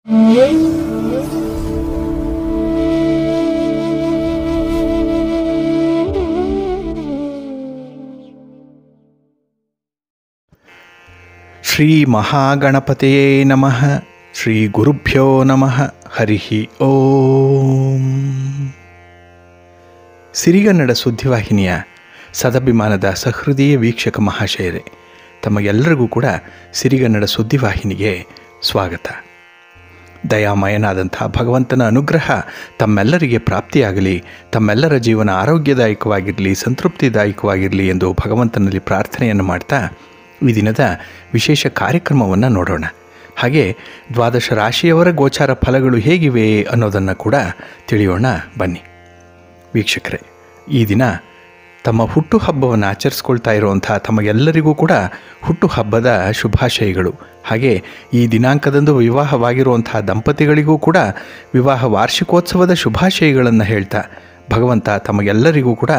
ಶ್ರೀ ಮಹಾಗಣಪತಿಯೇ ನಮಃ. ಶ್ರೀ ಗುರುಭ್ಯೋ ನಮಃ. ಹರಿ ಓಂ. ಸಿರಿಗನ್ನಡ ಸುದ್ದಿವಾಹಿನಿಯ ಸದಭಿಮಾನದ ಸಹೃದಯ ವೀಕ್ಷಕ ಮಹಾಶಯರೇ, ತಮಗೆಲ್ಲರಿಗೂ ಕೂಡ ಸಿರಿಗನ್ನಡ ಸುದ್ದಿವಾಹಿನಿಗೆ ಸ್ವಾಗತ. ದಯಾಮಯನಾದಂಥ ಭಗವಂತನ ಅನುಗ್ರಹ ತಮ್ಮೆಲ್ಲರಿಗೆ ಪ್ರಾಪ್ತಿಯಾಗಲಿ, ತಮ್ಮೆಲ್ಲರ ಜೀವನ ಆರೋಗ್ಯದಾಯಕವಾಗಿರಲಿ, ಸಂತೃಪ್ತಿದಾಯಕವಾಗಿರಲಿ ಎಂದು ಭಗವಂತನಲ್ಲಿ ಪ್ರಾರ್ಥನೆಯನ್ನು ಮಾಡ್ತಾ ಈ ದಿನದ ವಿಶೇಷ ಕಾರ್ಯಕ್ರಮವನ್ನು ನೋಡೋಣ. ಹಾಗೆ ದ್ವಾದಶ ರಾಶಿಯವರ ಗೋಚಾರ ಫಲಗಳು ಹೇಗಿವೆ ಅನ್ನೋದನ್ನು ಕೂಡ ತಿಳಿಯೋಣ ಬನ್ನಿ. ವೀಕ್ಷಕರೇ, ಈ ದಿನ ತಮ್ಮ ಹುಟ್ಟುಹಬ್ಬವನ್ನು ಆಚರಿಸ್ಕೊಳ್ತಾ ಇರುವಂಥ ತಮಗೆಲ್ಲರಿಗೂ ಕೂಡ ಹುಟ್ಟುಹಬ್ಬದ ಶುಭಾಶಯಗಳು. ಹಾಗೆ ಈ ದಿನಾಂಕದಂದು ವಿವಾಹವಾಗಿರುವಂಥ ದಂಪತಿಗಳಿಗೂ ಕೂಡ ವಿವಾಹ ವಾರ್ಷಿಕೋತ್ಸವದ ಶುಭಾಶಯಗಳನ್ನು ಹೇಳ್ತಾ ಭಗವಂತ ತಮಗೆಲ್ಲರಿಗೂ ಕೂಡ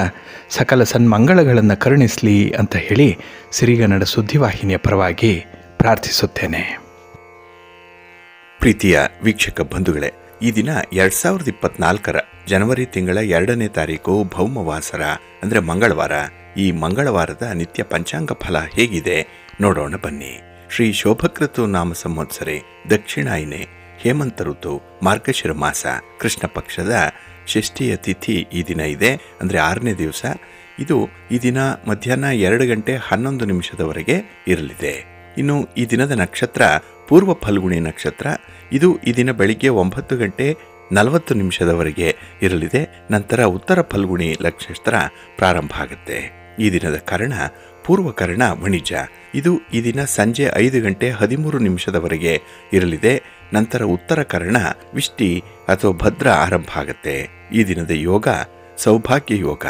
ಸಕಲ ಸನ್ಮಂಗಳಗಳನ್ನು ಕರುಣಿಸಲಿ ಅಂತ ಹೇಳಿ ಸಿರಿಗನ್ನಡ ಸುದ್ದಿವಾಹಿನಿಯ ಪರವಾಗಿ ಪ್ರಾರ್ಥಿಸುತ್ತೇನೆ. ಪ್ರೀತಿಯ ವೀಕ್ಷಕ ಬಂಧುಗಳೇ, ಈ ದಿನ 2024 ಜನವರಿ ತಿಂಗಳ 2ನೇ ತಾರೀಕು ಭೌಮವಾಸರ ಅಂದರೆ ಮಂಗಳವಾರ. ಈ ಮಂಗಳವಾರದ ನಿತ್ಯ ಪಂಚಾಂಗ ಫಲ ಹೇಗಿದೆ ನೋಡೋಣ ಬನ್ನಿ. ಶ್ರೀ ಶೋಭಕೃತು ನಾಮ ಸಂವತ್ಸರೆ, ದಕ್ಷಿಣಾಯನೆ, ಹೇಮಂತ ಋತು, ಮಾರ್ಗಶಿರ ಮಾಸ, ಕೃಷ್ಣ ಪಕ್ಷದ ಷಷ್ಠಿಯ ತಿಥಿ ಈ ದಿನ ಇದೆ, ಅಂದರೆ 6ನೇ ದಿವಸ. ಇದು ಈ ದಿನ ಮಧ್ಯಾಹ್ನ 2:11 ಇರಲಿದೆ. ಇನ್ನು ಈ ದಿನದ ನಕ್ಷತ್ರ ಪೂರ್ವ ಫಲ್ಗುಣಿ ನಕ್ಷತ್ರ. ಇದು ಈ ದಿನ ಬೆಳಿಗ್ಗೆ 9:40 ಇರಲಿದೆ. ನಂತರ ಉತ್ತರ ಫಲ್ಗುಣಿ ನಕ್ಷತ್ರ ಪ್ರಾರಂಭ ಆಗುತ್ತೆ. ಈ ದಿನದ ಕರ್ಣ ಪೂರ್ವಕರ್ಣ ವಣಿಜ. ಇದು ಈ ದಿನ ಸಂಜೆ 5:13 ಇರಲಿದೆ. ನಂತರ ಉತ್ತರ ಕರ್ಣ ವಿಷ್ಟಿ ಅಥವಾ ಭದ್ರ ಆರಂಭ ಆಗುತ್ತೆ. ಈ ದಿನದ ಯೋಗ ಸೌಭಾಗ್ಯ ಯೋಗ,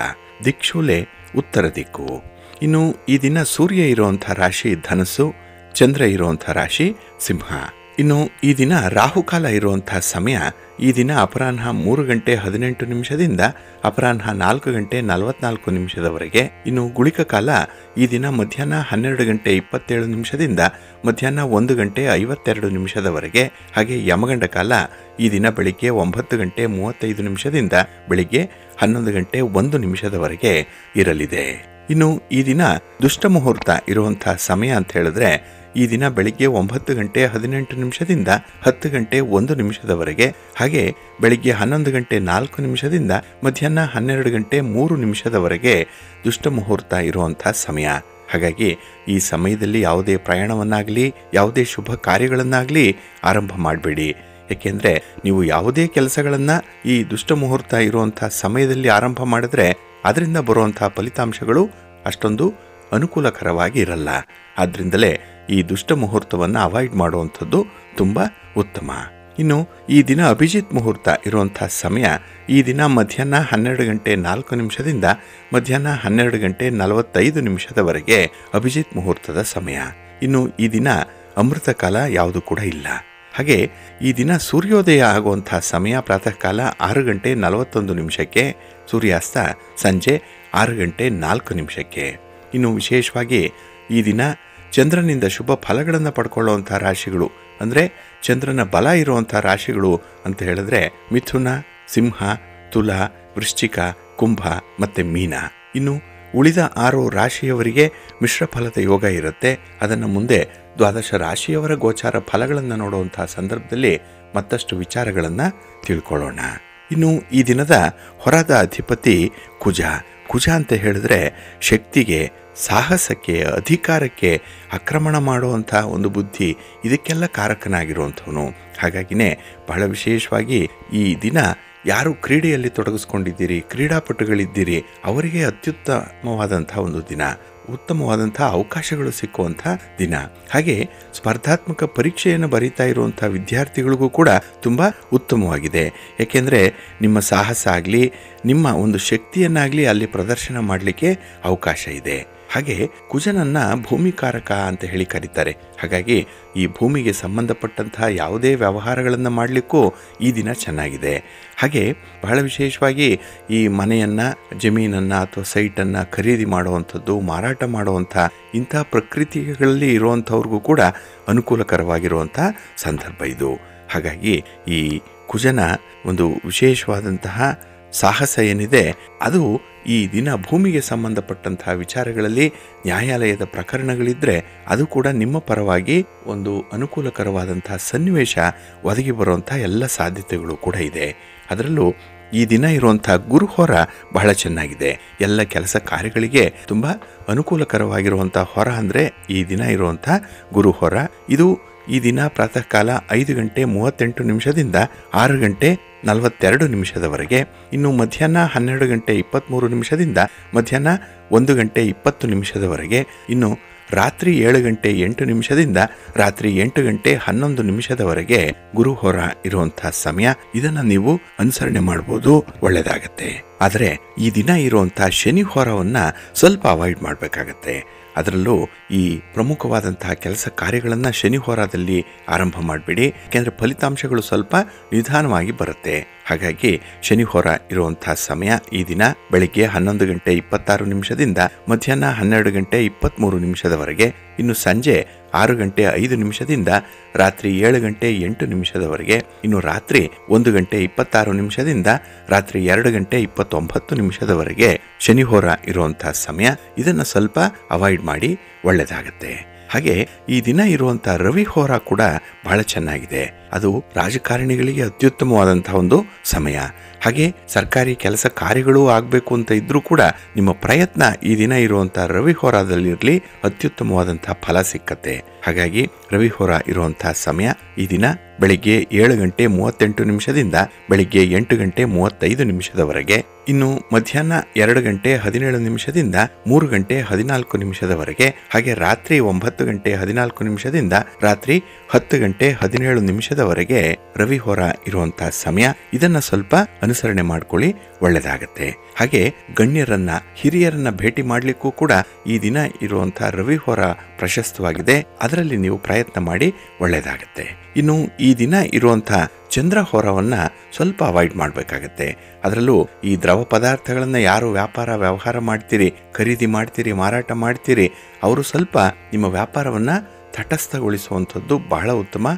ದಿಕ್ಷೂಲೆ ಉತ್ತರ ದಿಕ್ಕು. ಇನ್ನು ಈ ದಿನ ಸೂರ್ಯ ಇರುವಂಥ ರಾಶಿ ಧನಸ್ಸು, ಚಂದ್ರ ಇರುವಂಥ ರಾಶಿ ಸಿಂಹ. ಇನ್ನು ಈ ದಿನ ರಾಹುಕಾಲ ಇರುವಂಥ ಸಮಯ ಈ ದಿನ ಅಪರಾಹ್ನ 3:18 ಅಪರಾಹ್ನ 4:44 ಇನ್ನು ಗುಳಿಕ ಕಾಲ ಈ ದಿನ ಮಧ್ಯಾಹ್ನ 12:27 ಮಧ್ಯಾಹ್ನ 1:52 ಹಾಗೆ ಯಮಗಂಡ ಕಾಲ ಈ ದಿನ ಬೆಳಿಗ್ಗೆ 9:35 ಬೆಳಿಗ್ಗೆ 11:01 ಇರಲಿದೆ. ಇನ್ನು ಈ ದಿನ ದುಷ್ಟ ಮುಹೂರ್ತ ಇರುವಂಥ ಸಮಯ ಅಂತ ಹೇಳಿದ್ರೆ ಈ ದಿನ ಬೆಳಿಗ್ಗೆ 9:18 10:01 ಹಾಗೆ ಬೆಳಿಗ್ಗೆ 11:04 ಮಧ್ಯಾಹ್ನ 12:03 ದುಷ್ಟ ಮುಹೂರ್ತ ಇರುವಂಥ ಸಮಯ. ಹಾಗಾಗಿ ಈ ಸಮಯದಲ್ಲಿ ಯಾವುದೇ ಪ್ರಯಾಣವನ್ನಾಗಲಿ ಯಾವುದೇ ಶುಭ ಕಾರ್ಯಗಳನ್ನಾಗಲಿ ಆರಂಭ ಮಾಡಬೇಡಿ. ಏಕೆಂದರೆ ನೀವು ಯಾವುದೇ ಕೆಲಸಗಳನ್ನು ಈ ದುಷ್ಟ ಮುಹೂರ್ತ ಇರುವಂಥ ಸಮಯದಲ್ಲಿ ಆರಂಭ ಮಾಡಿದ್ರೆ ಅದರಿಂದ ಬರುವಂಥ ಫಲಿತಾಂಶಗಳು ಅಷ್ಟೊಂದು ಅನುಕೂಲಕರವಾಗಿ ಇರಲ್ಲ. ಆದ್ದರಿಂದಲೇ ಈ ದುಷ್ಟ ಮುಹೂರ್ತವನ್ನು ಅವಾಯ್ಡ್ ಮಾಡುವಂಥದ್ದು ತುಂಬ ಉತ್ತಮ. ಇನ್ನು ಈ ದಿನ ಅಭಿಜಿತ್ ಮುಹೂರ್ತ ಇರುವಂಥ ಸಮಯ ಈ ದಿನ ಮಧ್ಯಾಹ್ನ 12:04 ಮಧ್ಯಾಹ್ನ 12:45 ಅಭಿಜಿತ್ ಮುಹೂರ್ತದ ಸಮಯ. ಇನ್ನು ಈ ದಿನ ಅಮೃತ ಕಾಲ ಯಾವುದು ಕೂಡ ಇಲ್ಲ. ಹಾಗೆ ಈ ದಿನ ಸೂರ್ಯೋದಯ ಆಗುವಂಥ ಸಮಯ ಪ್ರಾತಃ ಕಾಲ 6:41 ಸೂರ್ಯಾಸ್ತ ಸಂಜೆ 6:04. ಇನ್ನು ವಿಶೇಷವಾಗಿ ಈ ದಿನ ಚಂದ್ರನಿಂದ ಶುಭ ಫಲಗಳನ್ನು ಪಡ್ಕೊಳ್ಳುವಂಥ ರಾಶಿಗಳು ಅಂದರೆ ಚಂದ್ರನ ಬಲ ಇರುವಂಥ ರಾಶಿಗಳು ಅಂತ ಹೇಳಿದ್ರೆ ಮಿಥುನ, ಸಿಂಹ, ತುಲ, ವೃಶ್ಚಿಕ, ಕುಂಭ ಮತ್ತು ಮೀನ. ಇನ್ನು ಉಳಿದ 6 ರಾಶಿಯವರಿಗೆ ಮಿಶ್ರ ಫಲದ ಯೋಗ ಇರುತ್ತೆ. ಅದನ್ನು ಮುಂದೆ ದ್ವಾದಶ ರಾಶಿಯವರ ಗೋಚಾರ ಫಲಗಳನ್ನು ನೋಡುವಂಥ ಸಂದರ್ಭದಲ್ಲಿ ಮತ್ತಷ್ಟು ವಿಚಾರಗಳನ್ನು ತಿಳ್ಕೊಳ್ಳೋಣ. ಇನ್ನು ಈ ದಿನದ ಹೊರದ ಅಧಿಪತಿ ಕುಜ. ಕುಜ ಅಂತ ಹೇಳಿದ್ರೆ ಶಕ್ತಿಗೆ, ಸಾಹಸಕ್ಕೆ, ಅಧಿಕಾರಕ್ಕೆ, ಆಕ್ರಮಣ ಮಾಡುವಂಥ ಒಂದು ಬುದ್ಧಿ, ಇದಕ್ಕೆಲ್ಲ ಕಾರಕನಾಗಿರುವಂಥವನು. ಹಾಗಾಗಿನೇ ಬಹಳ ವಿಶೇಷವಾಗಿ ಈ ದಿನ ಯಾರು ಕ್ರೀಡೆಯಲ್ಲಿ ತೊಡಗಿಸ್ಕೊಂಡಿದ್ದೀರಿ, ಕ್ರೀಡಾಪಟುಗಳಿದ್ದೀರಿ, ಅವರಿಗೆ ಅತ್ಯುತ್ತಮವಾದಂಥ ಒಂದು ದಿನ, ಉತ್ತಮವಾದಂಥ ಅವಕಾಶಗಳು ಸಿಕ್ಕುವಂಥ ದಿನ. ಹಾಗೆ ಸ್ಪರ್ಧಾತ್ಮಕ ಪರೀಕ್ಷೆಯನ್ನು ಬರೀತಾ ಇರುವಂಥ ವಿದ್ಯಾರ್ಥಿಗಳಿಗೂ ಕೂಡ ತುಂಬ ಉತ್ತಮವಾಗಿದೆ. ಏಕೆಂದರೆ ನಿಮ್ಮ ಸಾಹಸ ಆಗಲಿ ನಿಮ್ಮ ಒಂದು ಶಕ್ತಿಯನ್ನಾಗಲಿ ಅಲ್ಲಿ ಪ್ರದರ್ಶನ ಮಾಡಲಿಕ್ಕೆ ಅವಕಾಶ ಇದೆ. ಹಾಗೆ ಕುಜನನ್ನು ಭೂಮಿಕಾರಕ ಅಂತ ಹೇಳಿ ಕರೀತಾರೆ. ಹಾಗಾಗಿ ಈ ಭೂಮಿಗೆ ಸಂಬಂಧಪಟ್ಟಂತಹ ಯಾವುದೇ ವ್ಯವಹಾರಗಳನ್ನು ಮಾಡಲಿಕ್ಕೂ ಈ ದಿನ ಚೆನ್ನಾಗಿದೆ. ಹಾಗೆ ಬಹಳ ವಿಶೇಷವಾಗಿ ಈ ಮನೆಯನ್ನು, ಜಮೀನನ್ನು ಅಥವಾ ಸೈಟನ್ನು ಖರೀದಿ ಮಾಡುವಂಥದ್ದು, ಮಾರಾಟ ಮಾಡುವಂಥ ಇಂಥ ಪ್ರಕೃತಿಗಳಲ್ಲಿ ಇರುವಂಥವ್ರಿಗೂ ಕೂಡ ಅನುಕೂಲಕರವಾಗಿರುವಂಥ ಸಂದರ್ಭ ಇದು. ಹಾಗಾಗಿ ಈ ಕುಜನ ಒಂದು ವಿಶೇಷವಾದಂತಹ ಸಾಹಸ ಏನಿದೆ ಅದು ಈ ದಿನ ಭೂಮಿಗೆ ಸಂಬಂಧಪಟ್ಟಂತಹ ವಿಚಾರಗಳಲ್ಲಿ ನ್ಯಾಯಾಲಯದ ಪ್ರಕರಣಗಳಿದ್ದರೆ ಅದು ಕೂಡ ನಿಮ್ಮ ಪರವಾಗಿ ಒಂದು ಅನುಕೂಲಕರವಾದಂತಹ ಸನ್ನಿವೇಶ ಒದಗಿ ಬರುವಂಥ ಎಲ್ಲ ಸಾಧ್ಯತೆಗಳು ಕೂಡ ಇದೆ. ಅದರಲ್ಲೂ ಈ ದಿನ ಇರುವಂಥ ಗುರುಹೊರ ಬಹಳ ಚೆನ್ನಾಗಿದೆ. ಎಲ್ಲ ಕೆಲಸ ಕಾರ್ಯಗಳಿಗೆ ತುಂಬ ಅನುಕೂಲಕರವಾಗಿರುವಂಥ ಹೊರ ಅಂದರೆ ಈ ದಿನ ಇರುವಂಥ ಗುರುಹೊರ. ಇದು ಈ ದಿನ ಪ್ರಾತಃ ಕಾಲ 5 ಗಂಟೆ 38 ನಿಮಿಷದಿಂದ 6 ಗಂಟೆ 42 ನಿಮಿಷದವರೆಗೆ, ಇನ್ನು ಮಧ್ಯಾಹ್ನ 12 ಗಂಟೆ 23 ನಿಮಿಷದಿಂದ ಮಧ್ಯಾಹ್ನ 1 ಗಂಟೆ 20 ನಿಮಿಷದವರೆಗೆ, ಇನ್ನು ರಾತ್ರಿ 7 ಗಂಟೆ 8 ನಿಮಿಷದಿಂದ ರಾತ್ರಿ 8 ಗಂಟೆ 11 ನಿಮಿಷದವರೆಗೆ ಗುರುಹೊರ ಇರುವಂಥ ಸಮಯ. ಇದನ್ನು ನೀವು ಅನುಸರಣೆ ಮಾಡ್ಬೋದು, ಒಳ್ಳೆಯದಾಗತ್ತೆ. ಆದರೆ ಈ ದಿನ ಇರುವಂಥ ಶನಿ ಹೊರವನ್ನು ಸ್ವಲ್ಪ ಅವಾಯ್ಡ್ ಮಾಡಬೇಕಾಗತ್ತೆ. ಅದರಲ್ಲೂ ಈ ಪ್ರಮುಖವಾದಂತಹ ಕೆಲಸ ಕಾರ್ಯಗಳನ್ನು ಶನಿ ಹೋರಾದಲ್ಲಿ ಆರಂಭ ಮಾಡಬೇಡಿ, ಯಾಕೆಂದರೆ ಫಲಿತಾಂಶಗಳು ಸ್ವಲ್ಪ ನಿಧಾನವಾಗಿ ಬರುತ್ತೆ. ಹಾಗಾಗಿ ಶನಿ ಹೋರ ಇರುವಂಥ ಸಮಯ ಈ ದಿನ ಬೆಳಿಗ್ಗೆ 11 ಗಂಟೆ 26 ನಿಮಿಷದಿಂದ ಮಧ್ಯಾಹ್ನ 12 ಗಂಟೆ 23 ನಿಮಿಷದವರೆಗೆ, ಇನ್ನು ಸಂಜೆ 6 ಗಂಟೆ 5 ನಿಮಿಷದಿಂದ ರಾತ್ರಿ 7 ಗಂಟೆ 8 ನಿಮಿಷದವರೆಗೆ, ಇನ್ನು ರಾತ್ರಿ 1 ಗಂಟೆ 26 ನಿಮಿಷದಿಂದ ರಾತ್ರಿ 2 ಗಂಟೆ 29 ನಿಮಿಷದವರೆಗೆ ಶನಿ ಹೋರ ಇರುವಂಥ ಸಮಯ. ಇದನ್ನು ಸ್ವಲ್ಪ ಅವಾಯ್ಡ್ ಮಾಡಿ, ಒಳ್ಳೆಯದಾಗತ್ತೆ. ಹಾಗೆ ಈ ದಿನ ಇರುವಂಥ ರವಿ ಹೋರ ಕೂಡ ಬಹಳ ಚೆನ್ನಾಗಿದೆ. ಅದು ರಾಜಕಾರಣಿಗಳಿಗೆ ಅತ್ಯುತ್ತಮವಾದಂತಹ ಒಂದು ಸಮಯ. ಹಾಗೆ ಸರ್ಕಾರಿ ಕೆಲಸ ಕಾರ್ಯಗಳು ಆಗಬೇಕು ಅಂತ ಇದ್ರೂ ಕೂಡ ನಿಮ್ಮ ಪ್ರಯತ್ನ ಈ ದಿನ ಇರುವಂಥ ರವಿ ಹೋರಾದಲ್ಲಿರಲಿ, ಅತ್ಯುತ್ತಮವಾದಂತಹ ಫಲ ಸಿಕ್ಕತ್ತೆ. ಹಾಗಾಗಿ ರವಿ ಹೋರ ಇರುವಂಥ ಸಮಯ ಈ ದಿನ ಬೆಳಿಗ್ಗೆ 7 ಗಂಟೆ 38 ನಿಮಿಷದಿಂದ ಬೆಳಿಗ್ಗೆ 8 ಗಂಟೆ 35 ನಿಮಿಷದವರೆಗೆ, ಇನ್ನು ಮಧ್ಯಾಹ್ನ 2 ಗಂಟೆ 17 ನಿಮಿಷದಿಂದ 3 ಗಂಟೆ 14 ನಿಮಿಷದವರೆಗೆ, ಹಾಗೆ ರಾತ್ರಿ 9 ಗಂಟೆ 14 ನಿಮಿಷದಿಂದ ರಾತ್ರಿ 10 ಗಂಟೆ 17 ನಿಮಿಷದವರೆಗೆ ರವಿ ಹೋರ ಇರುವಂಥ ಸಮಯ. ಇದನ್ನ ಸ್ವಲ್ಪ ಅನುಸರಣೆ ಮಾಡ್ಕೊಳ್ಳಿ, ಒಳ್ಳೆಯದಾಗತ್ತೆ. ಹಾಗೆ ಗಣ್ಯರನ್ನ ಹಿರಿಯರನ್ನ ಭೇಟಿ ಮಾಡಲಿಕ್ಕೂ ಕೂಡ ಈ ದಿನ ಇರುವಂಥ ರವಿ ಹೋರ ಪ್ರಶಸ್ತವಾಗಿದೆ. ಅದರಲ್ಲಿ ನೀವು ಪ್ರಯತ್ನ ಮಾಡಿ, ಒಳ್ಳೆಯದಾಗತ್ತೆ. ಇನ್ನು ಈ ದಿನ ಇರುವಂಥ ಚಂದ್ರ ಹೋರವನ್ನ ಸ್ವಲ್ಪ ಅವಾಯ್ಡ್ ಮಾಡಬೇಕಾಗತ್ತೆ. ಅದರಲ್ಲೂ ಈ ದ್ರವ ಪದಾರ್ಥಗಳನ್ನು ಯಾರು ವ್ಯಾಪಾರ ವ್ಯವಹಾರ ಮಾಡ್ತೀರಿ, ಖರೀದಿ ಮಾಡ್ತೀರಿ, ಮಾರಾಟ ಮಾಡ್ತೀರಿ, ಅವರು ಸ್ವಲ್ಪ ನಿಮ್ಮ ವ್ಯಾಪಾರವನ್ನು ತಟಸ್ಥಗೊಳಿಸುವಂಥದ್ದು ಬಹಳ ಉತ್ತಮ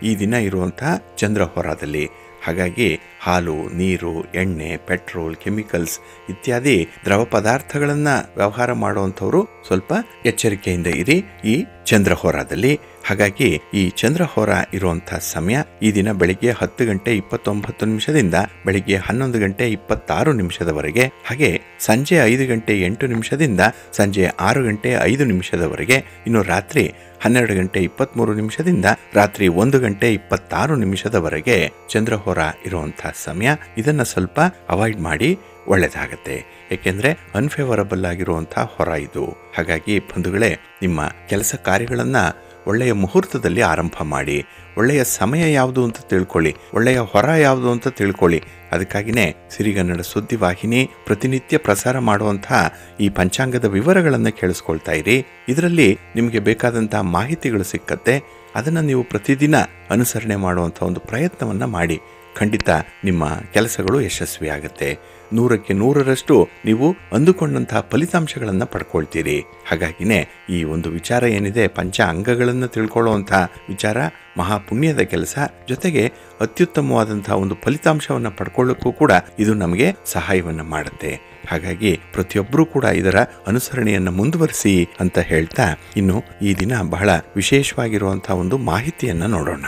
ಈ ದಿನ ಇರುವಂಥ ಚಂದ್ರ ಹೋರಾದಲ್ಲಿ. ಹಾಗಾಗಿ ಹಾಲು, ನೀರು, ಎಣ್ಣೆ, ಪೆಟ್ರೋಲ್, ಕೆಮಿಕಲ್ಸ್ ಇತ್ಯಾದಿ ದ್ರವ ಪದಾರ್ಥಗಳನ್ನು ವ್ಯವಹಾರ ಮಾಡುವಂಥವ್ರು ಸ್ವಲ್ಪ ಎಚ್ಚರಿಕೆಯಿಂದ ಇರಿ ಈ ಚಂದ್ರ ಹೋರಾದಲ್ಲಿ. ಹಾಗಾಗಿ ಈ ಚಂದ್ರ ಹೋರ ಇರುವಂಥ ಸಮಯ ಈ ದಿನ ಬೆಳಿಗ್ಗೆ 10 ಗಂಟೆ 29 ನಿಮಿಷದಿಂದ ಬೆಳಿಗ್ಗೆ 11 ಗಂಟೆ 26 ನಿಮಿಷದವರೆಗೆ, ಹಾಗೆ ಸಂಜೆ 5 ಗಂಟೆ 8 ನಿಮಿಷದಿಂದ ಸಂಜೆ 6 ಗಂಟೆ 5 ನಿಮಿಷದವರೆಗೆ, ಇನ್ನು ರಾತ್ರಿ 12 ಗಂಟೆ 23 ನಿಮಿಷದಿಂದ ರಾತ್ರಿ 1 ಗಂಟೆ 26 ನಿಮಿಷದವರೆಗೆ ಚಂದ್ರ ಹೋರ ಇರುವಂಥ ಸಮಯ. ಇದನ್ನ ಸ್ವಲ್ಪ ಅವಾಯ್ಡ್ ಮಾಡಿ, ಒಳ್ಳೆಯದಾಗತ್ತೆ. ಏಕೆಂದರೆ ಅನ್ಫೇವರಬಲ್ ಆಗಿರುವಂಥ ಹೊರ ಇದು. ಹಾಗಾಗಿ ಬಂಧುಗಳೇ, ನಿಮ್ಮ ಕೆಲಸ ಕಾರ್ಯಗಳನ್ನು ಒಳ್ಳೆಯ ಮುಹೂರ್ತದಲ್ಲಿ ಆರಂಭ ಮಾಡಿ. ಒಳ್ಳೆಯ ಸಮಯ ಯಾವುದು ಅಂತ ತಿಳ್ಕೊಳ್ಳಿ, ಒಳ್ಳೆಯ ಹೊರ ಯಾವುದು ಅಂತ ತಿಳ್ಕೊಳ್ಳಿ. ಅದಕ್ಕಾಗಿಯೇ ಸಿರಿಗನ್ನಡ ಸುದ್ದಿವಾಹಿನಿ ಪ್ರತಿನಿತ್ಯ ಪ್ರಸಾರ ಮಾಡುವಂತಹ ಈ ಪಂಚಾಂಗದ ವಿವರಗಳನ್ನು ಕೇಳಿಸ್ಕೊಳ್ತಾ ಇರಿ. ಇದರಲ್ಲಿ ನಿಮಗೆ ಬೇಕಾದಂತಹ ಮಾಹಿತಿಗಳು ಸಿಕ್ಕತ್ತೆ. ಅದನ್ನು ನೀವು ಪ್ರತಿದಿನ ಅನುಸರಣೆ ಮಾಡುವಂಥ ಒಂದು ಪ್ರಯತ್ನವನ್ನು ಮಾಡಿ. ಖಂಡಿತ ನಿಮ್ಮ ಕೆಲಸಗಳು ಯಶಸ್ವಿಯಾಗತ್ತೆ. 100ಕ್ಕೆ 100ರಷ್ಟು ನೀವು ಅಂದುಕೊಂಡಂತಹ ಫಲಿತಾಂಶಗಳನ್ನು ಪಡ್ಕೊಳ್ತೀರಿ. ಹಾಗಾಗಿನೇ ಈ ಒಂದು ವಿಚಾರ ಏನಿದೆ, ಪಂಚ ಅಂಗಗಳನ್ನು ತಿಳ್ಕೊಳ್ಳುವಂಥ ವಿಚಾರ ಮಹಾಪುಣ್ಯದ ಕೆಲಸ. ಜೊತೆಗೆ ಅತ್ಯುತ್ತಮವಾದಂತಹ ಒಂದು ಫಲಿತಾಂಶವನ್ನು ಪಡ್ಕೊಳ್ಳೋಕ್ಕೂ ಕೂಡ ಇದು ನಮಗೆ ಸಹಾಯವನ್ನು ಮಾಡುತ್ತೆ. ಹಾಗಾಗಿ ಪ್ರತಿಯೊಬ್ಬರೂ ಕೂಡ ಇದರ ಅನುಸರಣೆಯನ್ನು ಮುಂದುವರಿಸಿ ಅಂತ ಹೇಳ್ತಾ, ಇನ್ನು ಈ ದಿನ ಬಹಳ ವಿಶೇಷವಾಗಿರುವಂತಹ ಒಂದು ಮಾಹಿತಿಯನ್ನು ನೋಡೋಣ.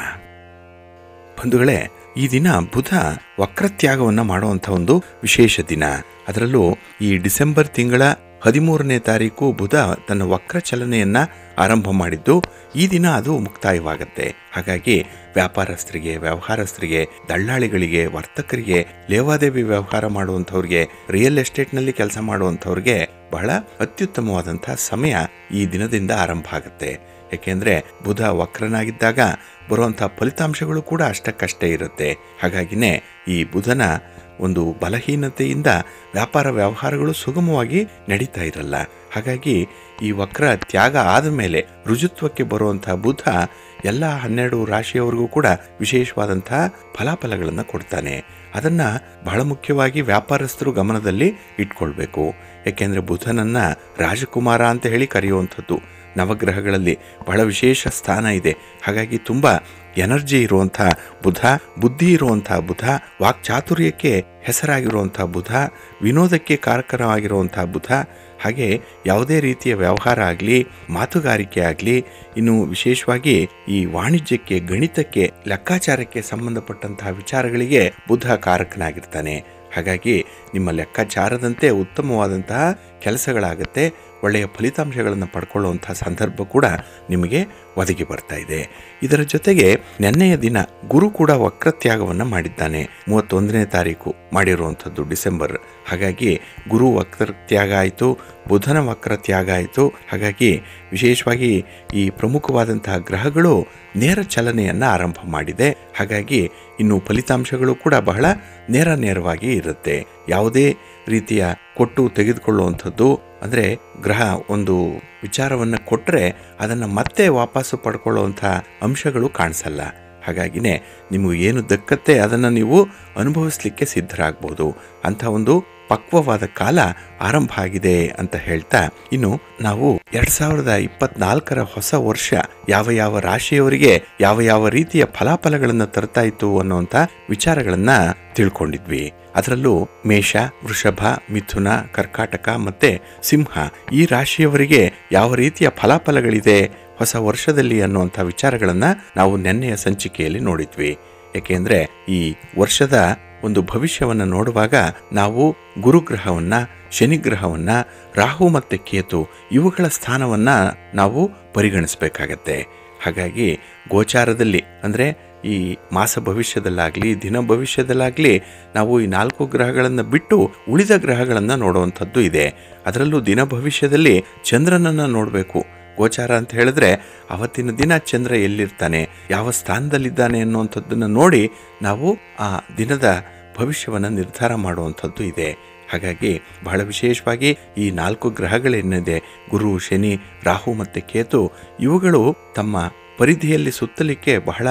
ಬಂಧುಗಳೇ, ಈ ದಿನ ಬುಧ ವಕ್ರತ್ಯಾಗವನ್ನು ಮಾಡುವಂಥ ಒಂದು ವಿಶೇಷ ದಿನ. ಅದರಲ್ಲೂ ಈ ಡಿಸೆಂಬರ್ ತಿಂಗಳ 13ನೇ ತಾರೀಕು ಬುಧ ತನ್ನ ವಕ್ರ ಚಲನೆಯನ್ನು ಆರಂಭ ಮಾಡಿದ್ದು ಈ ದಿನ ಅದು ಮುಕ್ತಾಯವಾಗುತ್ತೆ. ಹಾಗಾಗಿ ವ್ಯಾಪಾರಸ್ಥರಿಗೆ, ವ್ಯವಹಾರಸ್ಥರಿಗೆ, ದಳ್ಳಾಳಿಗಳಿಗೆ, ವರ್ತಕರಿಗೆ, ಲೇವಾದೇವಿ ವ್ಯವಹಾರ ಮಾಡುವಂಥವ್ರಿಗೆ, ರಿಯಲ್ ಎಸ್ಟೇಟ್ನಲ್ಲಿ ಕೆಲಸ ಮಾಡುವಂಥವ್ರಿಗೆ ಬಹಳ ಅತ್ಯುತ್ತಮವಾದಂಥ ಸಮಯ ಈ ದಿನದಿಂದ ಆರಂಭ ಆಗುತ್ತೆ. ಏಕೆಂದರೆ ಬುಧ ವಕ್ರನಾಗಿದ್ದಾಗ ಬರುವಂಥ ಫಲಿತಾಂಶಗಳು ಕೂಡ ಅಷ್ಟಕ್ಕಷ್ಟೇ ಇರುತ್ತೆ. ಹಾಗಾಗಿನೇ ಈ ಬುಧನ ಒಂದು ಬಲಹೀನತೆಯಿಂದ ವ್ಯಾಪಾರ ವ್ಯವಹಾರಗಳು ಸುಗಮವಾಗಿ ನಡೀತಾ ಇರಲ್ಲ. ಹಾಗಾಗಿ ಈ ವಕ್ರ ತ್ಯಾಗ ಆದ ಮೇಲೆ ರುಜುತ್ವಕ್ಕೆ ಬರುವಂತಹ ಬುಧ ಎಲ್ಲ 12 ರಾಶಿಯವರಿಗೂ ಕೂಡ ವಿಶೇಷವಾದಂತಹ ಫಲಾಫಲಗಳನ್ನು ಕೊಡ್ತಾನೆ. ಅದನ್ನು ಬಹಳ ಮುಖ್ಯವಾಗಿ ವ್ಯಾಪಾರಸ್ಥರು ಗಮನದಲ್ಲಿ ಇಟ್ಕೊಳ್ಬೇಕು. ಏಕೆಂದರೆ ಬುಧನನ್ನು ರಾಜಕುಮಾರ ಅಂತ ಹೇಳಿ ಕರೆಯುವಂಥದ್ದು. ನವಗ್ರಹಗಳಲ್ಲಿ ಬಹಳ ವಿಶೇಷ ಸ್ಥಾನ ಇದೆ. ಹಾಗಾಗಿ ತುಂಬ ಎನರ್ಜಿ ಇರುವಂಥ ಬುಧ, ಬುದ್ಧಿ ಇರುವಂಥ ಬುಧ, ವಾಕ್ಚಾತುರ್ಯಕ್ಕೆ ಹೆಸರಾಗಿರುವಂಥ ಬುಧ, ವಿನೋದಕ್ಕೆ ಕಾರಕರವಾಗಿರುವಂಥ ಬುಧ, ಹಾಗೆ ಯಾವುದೇ ರೀತಿಯ ವ್ಯವಹಾರ ಆಗಲಿ, ಮಾತುಗಾರಿಕೆ ಆಗಲಿ, ಇನ್ನು ವಿಶೇಷವಾಗಿ ಈ ವಾಣಿಜ್ಯಕ್ಕೆ, ಗಣಿತಕ್ಕೆ, ಲೆಕ್ಕಾಚಾರಕ್ಕೆ ಸಂಬಂಧಪಟ್ಟಂತಹ ವಿಚಾರಗಳಿಗೆ ಬುಧ ಕಾರಕನಾಗಿರ್ತಾನೆ. ಹಾಗಾಗಿ ನಿಮ್ಮ ಲೆಕ್ಕಾಚಾರದಂತೆ ಉತ್ತಮವಾದಂತಹ ಕೆಲಸಗಳಾಗುತ್ತೆ, ಒಳ್ಳೆಯ ಫಲಿತಾಂಶಗಳನ್ನು ಪಡ್ಕೊಳ್ಳುವಂತಹ ಸಂದರ್ಭ ಕೂಡ ನಿಮಗೆ ಒದಗಿ ಬರ್ತಾ ಇದೆ. ಇದರ ಜೊತೆಗೆ ನೆನ್ನೆಯ ದಿನ ಗುರು ಕೂಡ ವಕ್ರತ್ಯಾಗವನ್ನು ಮಾಡಿದ್ದಾನೆ. 31ನೇ ತಾರೀಕು ಮಾಡಿರುವಂಥದ್ದು ಡಿಸೆಂಬರ್. ಹಾಗಾಗಿ ಗುರು ವಕ್ರತ್ಯಾಗ ಆಯಿತು, ಬುಧನ ವಕ್ರತ್ಯಾಗ ಆಯಿತು. ಹಾಗಾಗಿ ವಿಶೇಷವಾಗಿ ಈ ಪ್ರಮುಖವಾದಂತಹ ಗ್ರಹಗಳು ನೇರ ಚಲನೆಯನ್ನು ಆರಂಭ ಮಾಡಿದೆ. ಹಾಗಾಗಿ ಇನ್ನು ಫಲಿತಾಂಶಗಳು ಕೂಡ ಬಹಳ ನೇರವಾಗಿ ಇರುತ್ತೆ. ಯಾವುದೇ ರೀತಿಯ ಕೊಟ್ಟು ತೆಗೆದುಕೊಳ್ಳುವಂಥದ್ದು, ಅಂದರೆ ಗ್ರಹ ಒಂದು ವಿಚಾರವನ್ನು ಕೊಟ್ಟರೆ ಅದನ್ನು ಮತ್ತೆ ವಾಪಸ್ಸು ಪಡ್ಕೊಳ್ಳುವಂಥ ಅಂಶಗಳು ಕಾಣಿಸಲ್ಲ. ಹಾಗಾಗಿನೇ ನಿಮಗೆ ಏನು ದಕ್ಕತ್ತೆ ಅದನ್ನು ನೀವು ಅನುಭವಿಸ್ಲಿಕ್ಕೆ ಸಿದ್ಧರಾಗ್ಬೋದು. ಅಂಥ ಒಂದು ಪಕ್ವವಾದ ಕಾಲ ಆರಂಭ ಆಗಿದೆ ಅಂತ ಹೇಳ್ತಾ, ಇನ್ನು ನಾವು 2024 ಹೊಸ ವರ್ಷ ಯಾವ ಯಾವ ರಾಶಿಯವರಿಗೆ ಯಾವ ಯಾವ ರೀತಿಯ ಫಲಾಫಲಗಳನ್ನು ತರ್ತಾ ಇತ್ತು ಅನ್ನುವಂಥ ವಿಚಾರಗಳನ್ನ ತಿಳ್ಕೊಂಡಿದ್ವಿ. ಅದರಲ್ಲೂ ಮೇಷ, ವೃಷಭ, ಮಿಥುನ, ಕರ್ಕಾಟಕ ಮತ್ತೆ ಸಿಂಹ ಈ ರಾಶಿಯವರಿಗೆ ಯಾವ ರೀತಿಯ ಫಲಾಫಲಗಳಿದೆ ಹೊಸ ವರ್ಷದಲ್ಲಿ ಅನ್ನುವಂಥ ವಿಚಾರಗಳನ್ನ ನಾವು ನೆನ್ನೆಯ ಸಂಚಿಕೆಯಲ್ಲಿ ನೋಡಿದ್ವಿ. ಏಕೆಂದ್ರೆ ಈ ವರ್ಷದ ಒಂದು ಭವಿಷ್ಯವನ್ನು ನೋಡುವಾಗ ನಾವು ಗುರುಗ್ರಹವನ್ನ, ಶನಿಗ್ರಹವನ್ನ, ರಾಹು ಮತ್ತೆ ಕೇತು ಇವುಗಳ ಸ್ಥಾನವನ್ನ ನಾವು ಪರಿಗಣಿಸಬೇಕಾಗತ್ತೆ. ಹಾಗಾಗಿ ಗೋಚಾರದಲ್ಲಿ ಅಂದರೆ ಈ ಮಾಸ ಭವಿಷ್ಯದಲ್ಲಾಗಲಿ, ದಿನ ಭವಿಷ್ಯದಲ್ಲಾಗಲಿ ನಾವು ಈ 4 ಗ್ರಹಗಳನ್ನು ಬಿಟ್ಟು ಉಳಿದ ಗ್ರಹಗಳನ್ನು ನೋಡುವಂಥದ್ದು ಇದೆ. ಅದರಲ್ಲೂ ದಿನ ಭವಿಷ್ಯದಲ್ಲಿ ಚಂದ್ರನನ್ನು ನೋಡಬೇಕು. ಗೋಚಾರ ಅಂತ ಹೇಳಿದ್ರೆ ಅವತ್ತಿನ ದಿನ ಚಂದ್ರ ಎಲ್ಲಿರ್ತಾನೆ, ಯಾವ ಸ್ಥಾನದಲ್ಲಿದ್ದಾನೆ ಅನ್ನುವಂಥದ್ದನ್ನು ನೋಡಿ ನಾವು ಆ ದಿನದ ಭವಿಷ್ಯವನ್ನು ನಿರ್ಧಾರ ಮಾಡುವಂಥದ್ದು ಇದೆ. ಹಾಗಾಗಿ ಬಹಳ ವಿಶೇಷವಾಗಿ ಈ 4 ಗ್ರಹಗಳೇನಿದೆ, ಗುರು, ಶನಿ, ರಾಹು ಮತ್ತು ಕೇತು, ಇವುಗಳು ತಮ್ಮ ಪರಿಧಿಯಲ್ಲಿ ಸುತ್ತಲಿಕ್ಕೆ ಬಹಳ